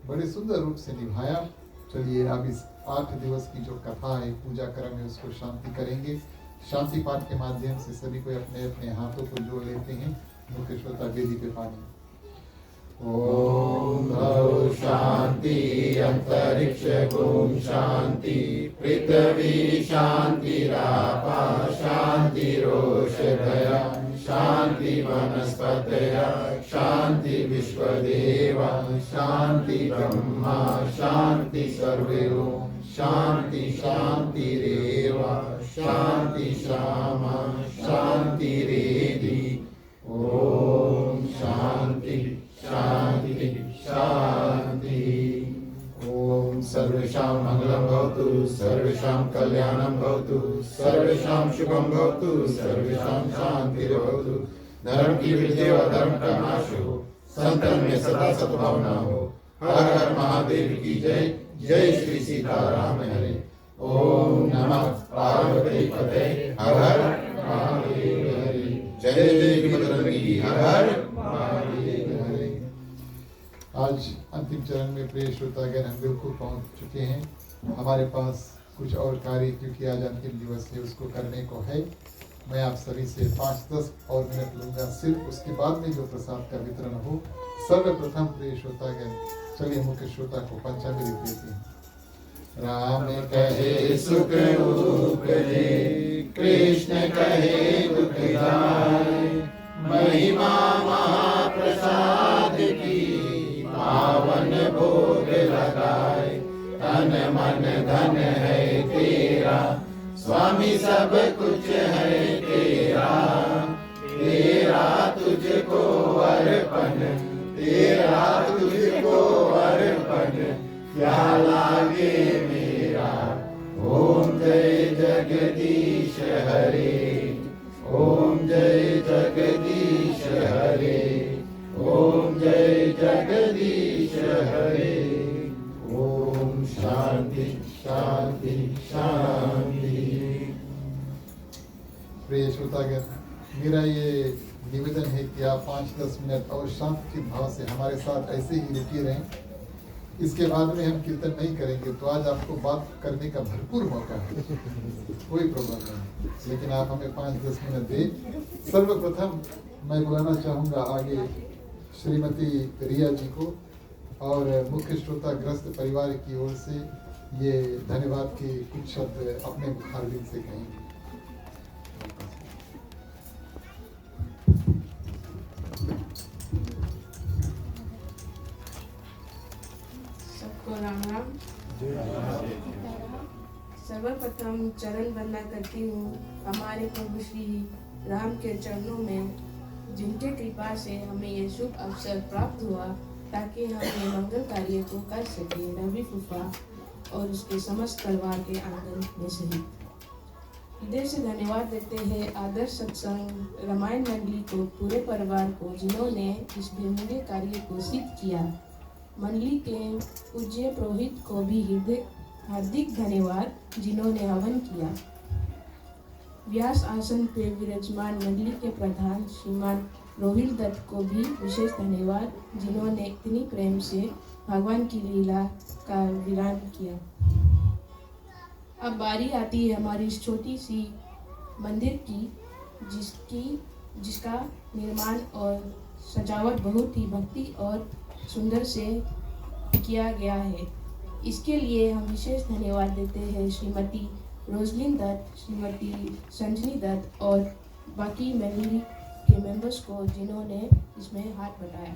बड़े सुंदर रूप से निभाया। चलिए अब इस 8 दिवस की जो कथा है, पूजा क्रम है, उसको शांति करेंगे। शांति पाठ के माध्यम से सभी को अपने अपने हाथों को जोड़ लेते हैं। मुख्य श्रोता वेदी पे पानी। ओम भव शांति अंतरिक्ष ओम शांति पृथ्वी शांतिरापा शांतिरोषधया शांति वनस्पतया शांति विश्वदेवा शांति ब्रह्मा शांति सर्वे शांति शांतिरेवा शांति श्यामा शांतिरेधि। ओम शांति शांति शांति। ओम सर्वेषां मंगलं भवतु, सर्वेषां कल्याणं भवतु, सर्वेषां शुभं भवतु, सर्वेषां शांतिर्भवतु। धर्म की वृद्धि और धर्म का नाश हो, संतन में सदा सद्भावना हो। हर हर महादेव की जय। जय श्री सीताराम हरे। ओम नमः पार्वती पते हर हर महादेव हरे। जय देवी बजरंगी हर हर महादेव हरे। आज अंतिम चरण में प्रिय श्रोतागण हम बिल्कुल पहुंच चुके हैं। हमारे पास कुछ और कार्य, क्योंकि आज अंतिम दिवस है, उसको करने को है। मैं आप सभी से 5-10 और मिनट लूंगा सिर्फ, उसके बाद में जो प्रसाद का वितरण हो। सर्वप्रथम प्रिय श्रोतागण, चलिए मुख्य श्रोता को पंचामृत देते हैं। राम कहे सुख उपजे, कृष्ण कहे दुख जाय, महिमा महाप्रसाद की पावन भोग लगाए। तन मन धन है तेरा, स्वामी सब कुछ है तेरा, तेरा तुझको अर्पण, तेरा तुझको अर्पण, क्या लागे मेरा। ओम जय जगदीश हरे, ओम जय जगदीश हरे, ओम जय जगदीश हरे। ओम शांति शांति शांति। प्रिय श्रोतागण, मेरा ये निवेदन है कि आप 5-10 मिनट और शांति के भाव से हमारे साथ ऐसे ही रुके रहें। इसके बाद में हम कीर्तन नहीं करेंगे, तो आज आपको बात करने का भरपूर मौका है, कोई प्रॉब्लम नहीं, लेकिन आप हमें 5-10 मिनट दें। सर्वप्रथम मैं बुलाना चाहूँगा आगे श्रीमती रिया जी को, और मुख्य श्रोता ग्रस्त परिवार की ओर से ये धन्यवाद के कुछ शब्द अपने मुखारबिन से कहेंगे। सबको राम राम। सर्वप्रथम चरण वंदना करती हूँ हमारे प्रभु श्री राम के चरणों में, जिनके कृपा से हमें ये शुभ अवसर प्राप्त हुआ ताकि हम ये मंगल कार्य को कर सके। रवि फूफा, और उसके समस्त परिवार के आंगन में सहित। हृदय से धन्यवाद देते हैं आदर्श सत्संग रामायण मंडली को, पूरे परिवार को, जिन्होंने इस बहुमूल्य कार्य को सिद्ध किया। मंडली के पूज्य पुरोहित को भी हृदय हार्दिक धन्यवाद, जिन्होंने हवन किया। व्यास आसन पे विराजमान मंडली के प्रधान श्रीमान रोहित दत्त को भी विशेष धन्यवाद, जिन्होंने इतनी प्रेम से भगवान की लीला का विराम किया। अब बारी आती है हमारी इस छोटी सी मंदिर की, जिसका निर्माण और सजावट बहुत ही भक्ति और सुंदर से किया गया है। इसके लिए हम विशेष धन्यवाद देते हैं श्रीमती रोजलिन दत्त, श्रीमती संजनी दत्त और बाकी मंडली के मेंबर्स को, जिन्होंने इसमें हाथ बटाया।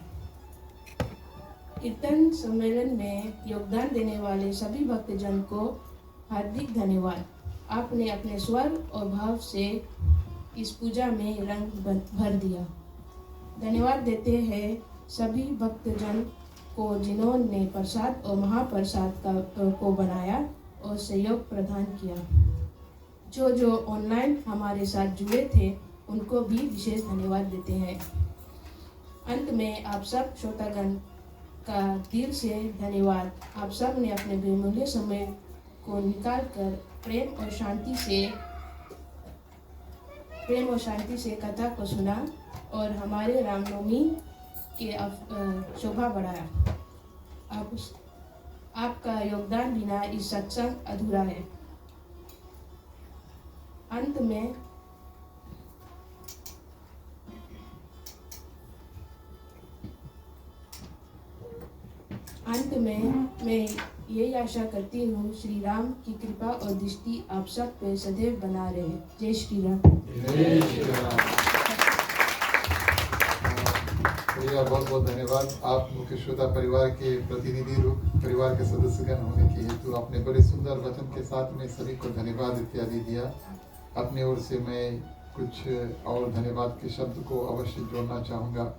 कीर्तन सम्मेलन में योगदान देने वाले सभी भक्तजन को हार्दिक धन्यवाद। आपने अपने स्वर और भाव से इस पूजा में रंग भर दिया। धन्यवाद देते हैं सभी भक्तजन को, जिन्होंने प्रसाद और महाप्रसाद को बनाया और सहयोग प्रदान किया। जो ऑनलाइन हमारे साथ जुड़े थे, उनको भी विशेष धन्यवाद देते हैं। अंत में आप सब श्रोतागण का दिल से धन्यवाद। आप सब ने अपने बहुमूल्य समय को निकाल कर प्रेम और शांति से कथा को सुना और हमारे रामनवमी के शोभा बढ़ाया। आपका योगदान बिना इस सत्संग अधूरा है। अंत में मैं यही आशा करती हूँ, श्री राम की कृपा और दृष्टि आप सब पे सदैव बना रहे। जय श्री राम। जय श्री राम। भैया बहुत बहुत धन्यवाद। आप मुख्य श्रोता परिवार के प्रतिनिधि रूप परिवार के सदस्यगण होने के हेतु आपने बड़े सुंदर वचन के साथ में सभी को धन्यवाद इत्यादि दिया। अपनी ओर से मैं कुछ और धन्यवाद के शब्द को अवश्य जोड़ना चाहूँगा।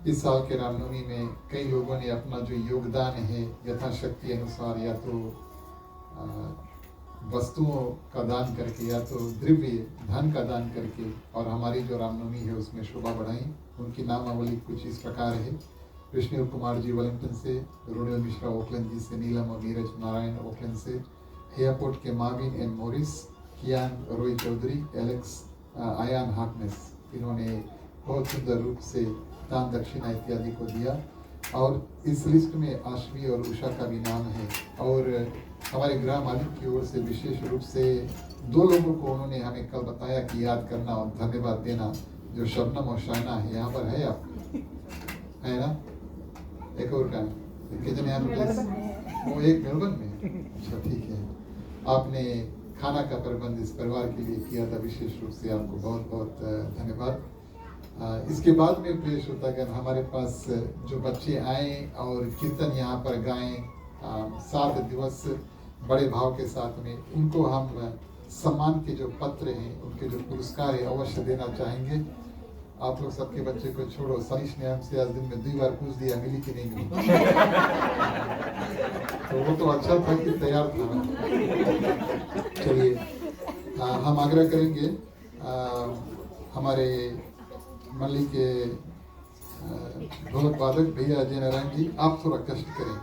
इस साल के रामनवमी में कई लोगों ने अपना जो योगदान है यथाशक्ति अनुसार, या तो वस्तुओं का दान करके या तो द्रव्य धन का दान करके, और हमारी जो रामनवमी है उसमें शोभा बढ़ाई। उनकी नामावली कुछ इस प्रकार है: विष्णु कुमार जी वेलिंगटन से, रोनिल मिश्रा ओकलैंड जी से, नीलम और नीरज नारायण ओकलैंड से, एयरपोर्ट के माविन एम मोरिस, कियान रोय चौधरी, एलेक्स आयान हार्टनेस, इन्होंने बहुत सुंदर रूप से दान दक्षिणा इत्यादि को दिया। और इस लिस्ट में आशवी और उषा का भी नाम है। और हमारे गृह मालिक की ओर से विशेष रूप से 2 लोगों को उन्होंने हमें कल बताया कि याद करना और धन्यवाद देना, जो शबनम और शायना है। यहाँ पर है आप, है ना? एक और का कितने यहाँ पे? वो एक मेलबर्न में। अच्छा, ठीक है। आपने खाना का प्रबंध इस परिवार के लिए किया था, विशेष रूप से आपको बहुत बहुत धन्यवाद। इसके बाद में प्रिय श्रोतागण, हमारे पास जो बच्चे आए और कीर्तन यहाँ पर गाएं 7 दिवस बड़े भाव के साथ में, उनको हम सम्मान के जो पत्र हैं, उनके जो पुरस्कार है अवश्य देना चाहेंगे। आप लोग सबके बच्चे को छोड़ो, सनीश ने हमसे आज दिन में 2 बार पूछ दिया मिली कि नहीं मिली। तो वो तो अच्छा था कि तैयार था। चलिए, हम आग्रह करेंगे हमारे मंडली के ढोलक वादक भैया अजय नारायण जी, आप थोड़ा कष्ट करें।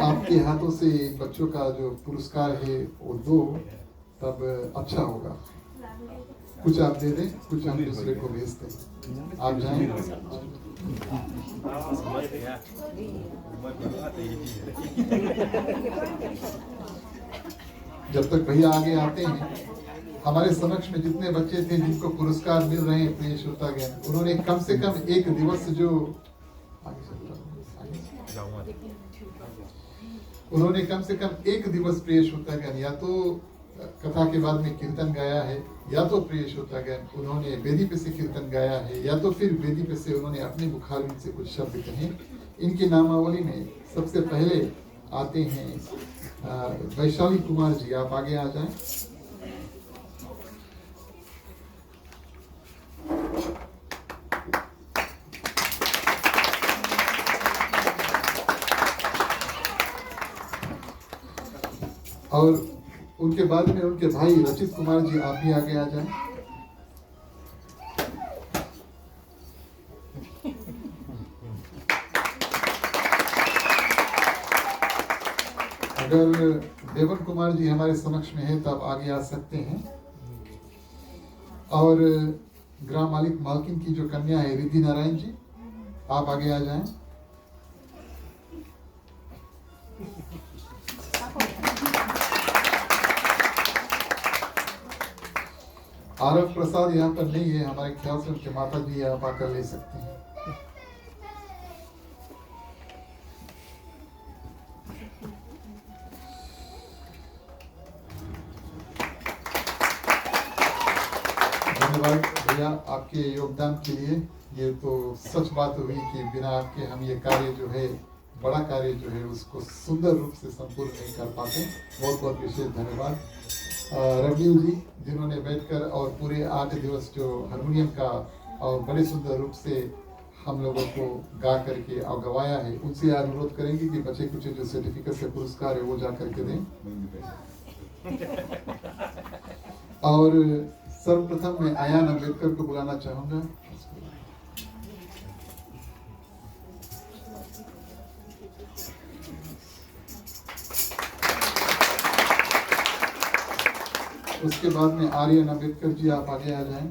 आपके हाथों से बच्चों का जो पुरस्कार है वो दो, तब अच्छा होगा। कुछ आप दे दें, कुछ हम दूसरे को भेज दें। आप जाएं। जब तक भैया आगे आते हैं, हमारे समक्ष में जितने बच्चे थे जिनको पुरस्कार मिल रहे हैं प्रिय श्रोतागण, उन्होंने कम से कम एक दिवस प्रिय श्रोतागण या तो कथा के बाद में कीर्तन गाया है, या तो प्रिय श्रोतागण उन्होंने वेदी पे से कीर्तन गाया है, या तो फिर वेदी पे से उन्होंने अपने मुखारविंद से कुछ शब्द कहे। इनकी नामावली में सबसे पहले आते हैं वैशाली कुमार जी। आप आगे आ जाएं। और उनके बाद में उनके भाई रचित कुमार जी, आप भी आगे आ जाएं। अगर देवन कुमार जी हमारे समक्ष में है तो आप आगे आ सकते हैं। और ग्राम मालिक मालकिन की जो कन्या है रिद्धि नारायण जी, आप आगे आ जाएं। आरव प्रसाद यहाँ पर नहीं है, हमारे ख्याल से उनके माता जी आप आकर ले सकते हैं। धन्यवाद भैया आपके योगदान के लिए। ये तो सच बात हुई कि बिना आपके हम ये कार्य जो है, बड़ा कार्य जो है, उसको सुंदर रूप से संपूर्ण नहीं कर पाते। बहुत बहुत विशेष धन्यवाद रवनील जी, जिन्होंने बैठकर और पूरे 8 दिवस जो हारमोनियम का और बड़े सुंदर रूप से हम लोगों को गा करके और गवाया है। उनसे अनुरोध करेंगे कि बच्चे कुछ जो सर्टिफिकेट से पुरस्कार है वो जा करके दें। और सर्वप्रथम मैं आयान अम्बेडकर को बुलाना चाहूंगा। उसके बाद में आर्यन अम्बेडकर जी, आप आगे आ जाएं।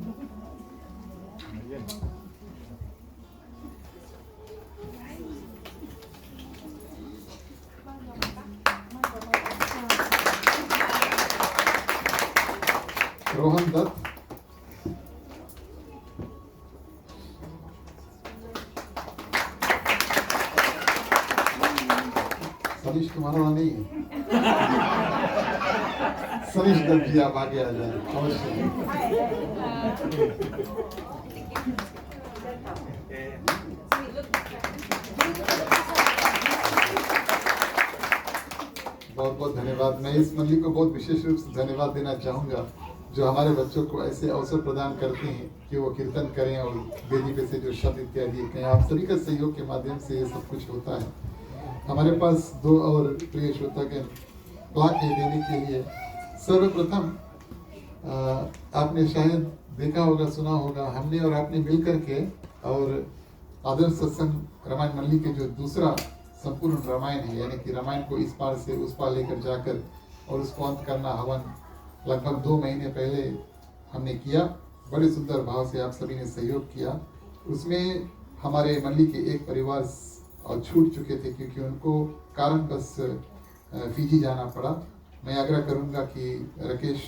रोहन दत्त, सनीश तुम्हारा वाला नहीं है। सनीश दत्त जी, आप आगे आ जाएं अवश्य। बहुत बहुत धन्यवाद। मैं इस मंडली को बहुत विशेष रूप से धन्यवाद देना चाहूंगा, जो हमारे बच्चों को ऐसे अवसर प्रदान करते हैं कि वो कीर्तन करें और वेदी पे से जो शब्द इत्यादि कहें। आप सभी का सहयोग के माध्यम से ये सब कुछ होता है। हमारे पास 2 और प्रिय श्रोतागण प्लाक है देने के लिए। सर्वप्रथम आपने शायद देखा होगा, सुना होगा, हमने और आपने मिल करके और आदर्श सत्संग रामायण मंडली के जो दूसरा संपूर्ण रामायण है, यानी कि रामायण को इस पार से उस पार लेकर जाकर और उसको अंत करना हवन, लगभग 2 महीने पहले हमने किया। बड़े सुंदर भाव से आप सभी ने सहयोग किया। उसमें हमारे मंडली के एक परिवार और छूट चुके थे क्योंकि उनको कारण बस फीजी जाना पड़ा। मैं आग्रह करूंगा कि राकेश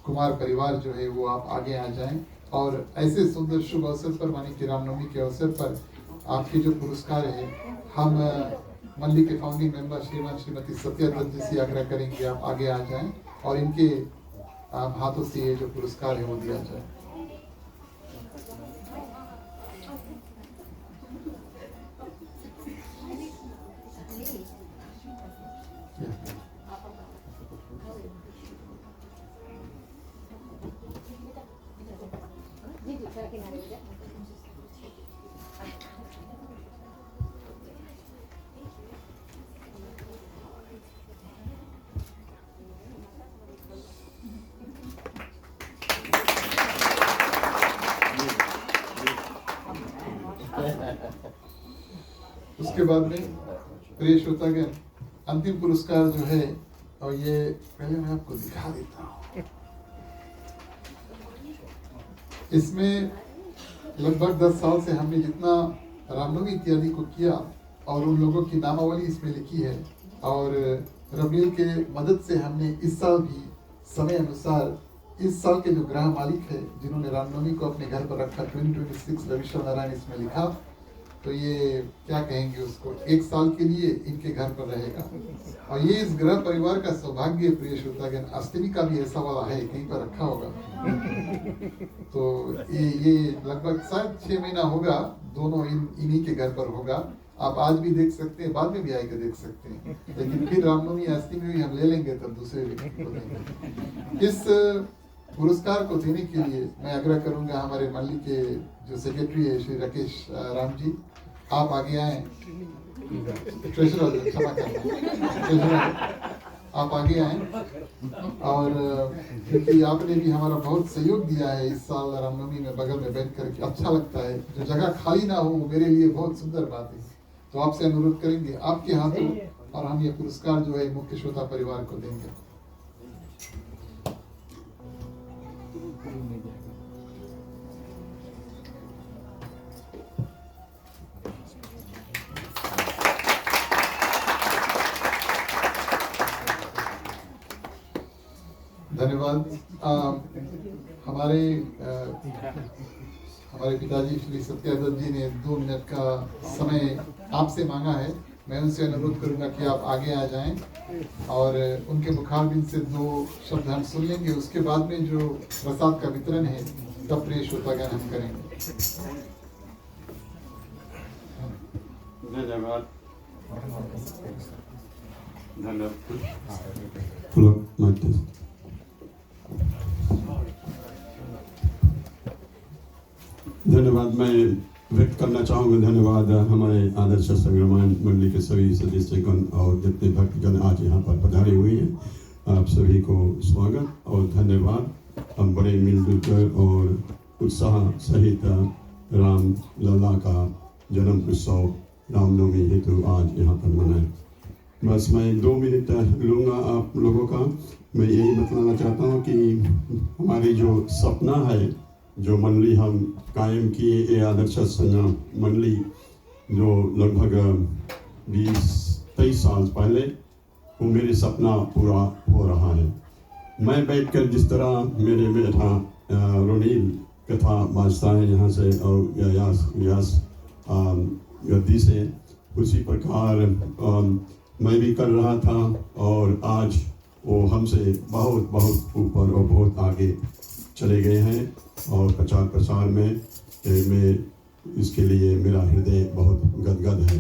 कुमार परिवार जो है वो आप आगे आ जाएं और ऐसे सुंदर शुभ अवसर पर, मानी कि रामनवमी के अवसर पर आपके जो पुरस्कार है, हम मंडली के फाउंडिंग मेंबर श्रीमान श्रीमती सत्या दत्त जी से आग्रह करेंगे आप आगे आ जाएं और इनके हाथों से ये जो पुरस्कार है वो दिया जाए। उसके बाद में प्रिय श्रोतागण, अंतिम पुरस्कार जो है, और ये पहले मैं आपको दिखा देता हूँ। इसमें लगभग 10 साल से हमने जितना रामनवमी इत्यादि को किया और उन लोगों की नामावली इसमें लिखी है और रवनील के मदद से हमने इस साल भी समय अनुसार इस साल के जो ग्रह मालिक है जिन्होंने रामनवमी को अपने घर पर रखा 2026 रविश्वर नारायण इसमें लिखा, तो ये क्या कहेंगे उसको, 1 साल के लिए इनके घर पर रहेगा। और ये इस ग्रह परिवार का सौभाग्य प्रिय श्रोतागण, अष्टमी का भी ऐसा वाला है, कहीं पर रखा होगा। तो ये लगभग शायद 6 महीना होगा, दोनों इन्हीं के घर पर होगा। आप आज भी देख सकते हैं, बाद में भी आएगा देख सकते हैं, लेकिन फिर रामनवमी अष्टमी में हम ले लेंगे तब दूसरे व्यक्ति को देंगे। इस पुरस्कार को देने के लिए मैं आग्रह करूंगा हमारे मंडली के जो सेक्रेटरी है श्री राकेश राम जी, आप आगे आए। ट्रेजरर, क्षमा करना, ट्रेजरर आप आगे आए और क्योंकि आपने भी हमारा बहुत सहयोग दिया है इस साल रामनवमी में बगल में बैठ कर अच्छा लगता है, जो जगह खाली ना हो वो मेरे लिए बहुत सुंदर बात है। तो आपसे अनुरोध करेंगे आपके हाथों और हम ये पुरस्कार जो है मुख्य श्रोता परिवार को देंगे। धन्यवाद। हमारे पिताजी श्री सत्यादत्त जी ने 2 मिनट का समय आपसे मांगा है। मैं उनसे अनुरोध करूंगा कि आप आगे आ जाएं और उनके मुखारबिन से 2 शब्द हम सुन लेंगे। उसके बाद में जो प्रसाद का वितरण है तब प्रिय श्रोतागण हम करेंगे। धन्यवाद। धन्यवाद मैं व्यक्त करना चाहूँगा। धन्यवाद हमारे आदर्श सत्संग रामायण मंडली के सभी सदस्यगण और जितने भक्तगण आज यहाँ पर पधारे हुए हैं, आप सभी को स्वागत और धन्यवाद। हम बड़े मिलजुल कर और उत्साह सहित राम लला का जन्म उत्सव रामनवमी हेतु आज यहाँ पर मनाएं। बस मैं 2 मिनट लूँगा आप लोगों का। मैं यही बताना चाहता हूँ कि हमारी जो सपना है, जो मंडली हम कायम किए, ये आदर्श सत्संग मंडली जो लगभग 20-23 साल पहले, वो मेरे सपना पूरा हो रहा है। मैं बैठकर जिस तरह मेरे बेटा रोनील कथा बाजता है यहाँ से और व्यास गद्दी से, उसी प्रकार मैं भी कर रहा था और आज वो हमसे बहुत बहुत ऊपर और बहुत आगे चले गए हैं और प्रचार प्रसार में मैं इसके लिए मेरा हृदय बहुत गदगद है।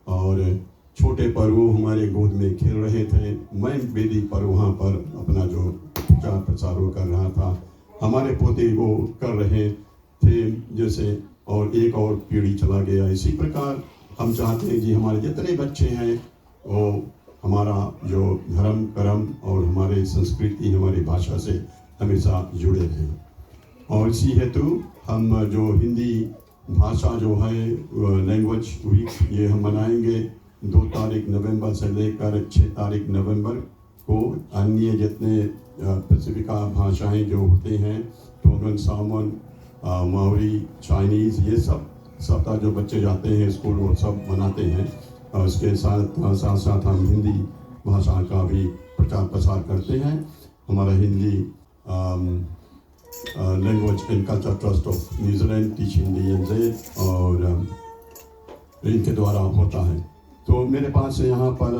और छोटे पर वो हमारे गोद में खेल रहे थे, मैं बेदी पर वहाँ पर अपना जो प्रचार प्रसार वो कर रहा था, हमारे पोते वो कर रहे थे जैसे, और एक और पीढ़ी चला गया। इसी प्रकार हम चाहते हैं कि हमारे जितने बच्चे हैं वो हमारा जो धर्म कर्म और हमारे संस्कृति हमारी भाषा से हमेशा जुड़े रहें। और इसी हेतु हम जो हिंदी भाषा जो है लैंग्वेज वीक ये हम मनाएंगे 2 तारीख नवंबर से लेकर 6 तारीख नवंबर को। अन्य जितने पैसिफिका भाषाएं जो होते हैं, टोंगन, सामन, मावरी, चाइनीज़, ये सब जो बच्चे जाते हैं स्कूल वो सब मनाते हैं। और उसके साथ हम हिंदी भाषा का भी प्रचार प्रसार करते हैं। हमारा Hindi language and culture trust of New Zealand teach Hindi एनजेड और इनके द्वारा होता है। तो मेरे पास यहाँ पर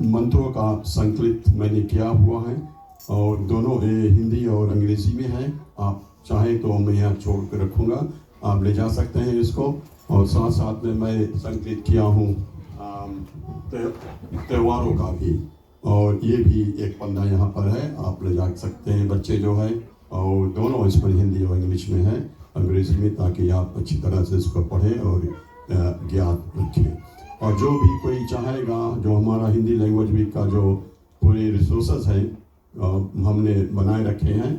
मंत्रों का संकलित मैंने किया हुआ है और दोनों हिंदी और अंग्रेजी में है। आप चाहें तो मैं यहाँ छोड़ कर रखूँगा, आप ले जा सकते हैं इसको। और साथ साथ में मैं संकलित किया हूँ त्योहारों का भी, और ये भी एक पन्ना यहाँ पर है, आप ले जा सकते हैं बच्चे जो है। और दोनों इसमें हिंदी और इंग्लिश में है, अंग्रेजी में, ताकि आप अच्छी तरह से इसको पढ़ें और ज्ञात रखें। और जो भी कोई चाहेगा, जो हमारा हिंदी लैंग्वेज वीक का जो पूरे रिसोर्सेस हैं हमने बनाए रखे हैं,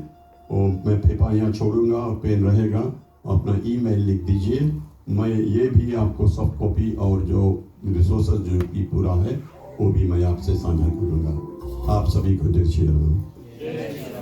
वो मैं पेपर यहाँ छोड़ूंगा और पेन रहेगा, अपना ईमेल लिख दीजिए। मैं ये भी आपको सॉफ्ट कॉपी और जो रिसोर्सेज जो भी पूरा है वो भी मैं आपसे साझा करूँगा। आप सभी को जय श्री राम।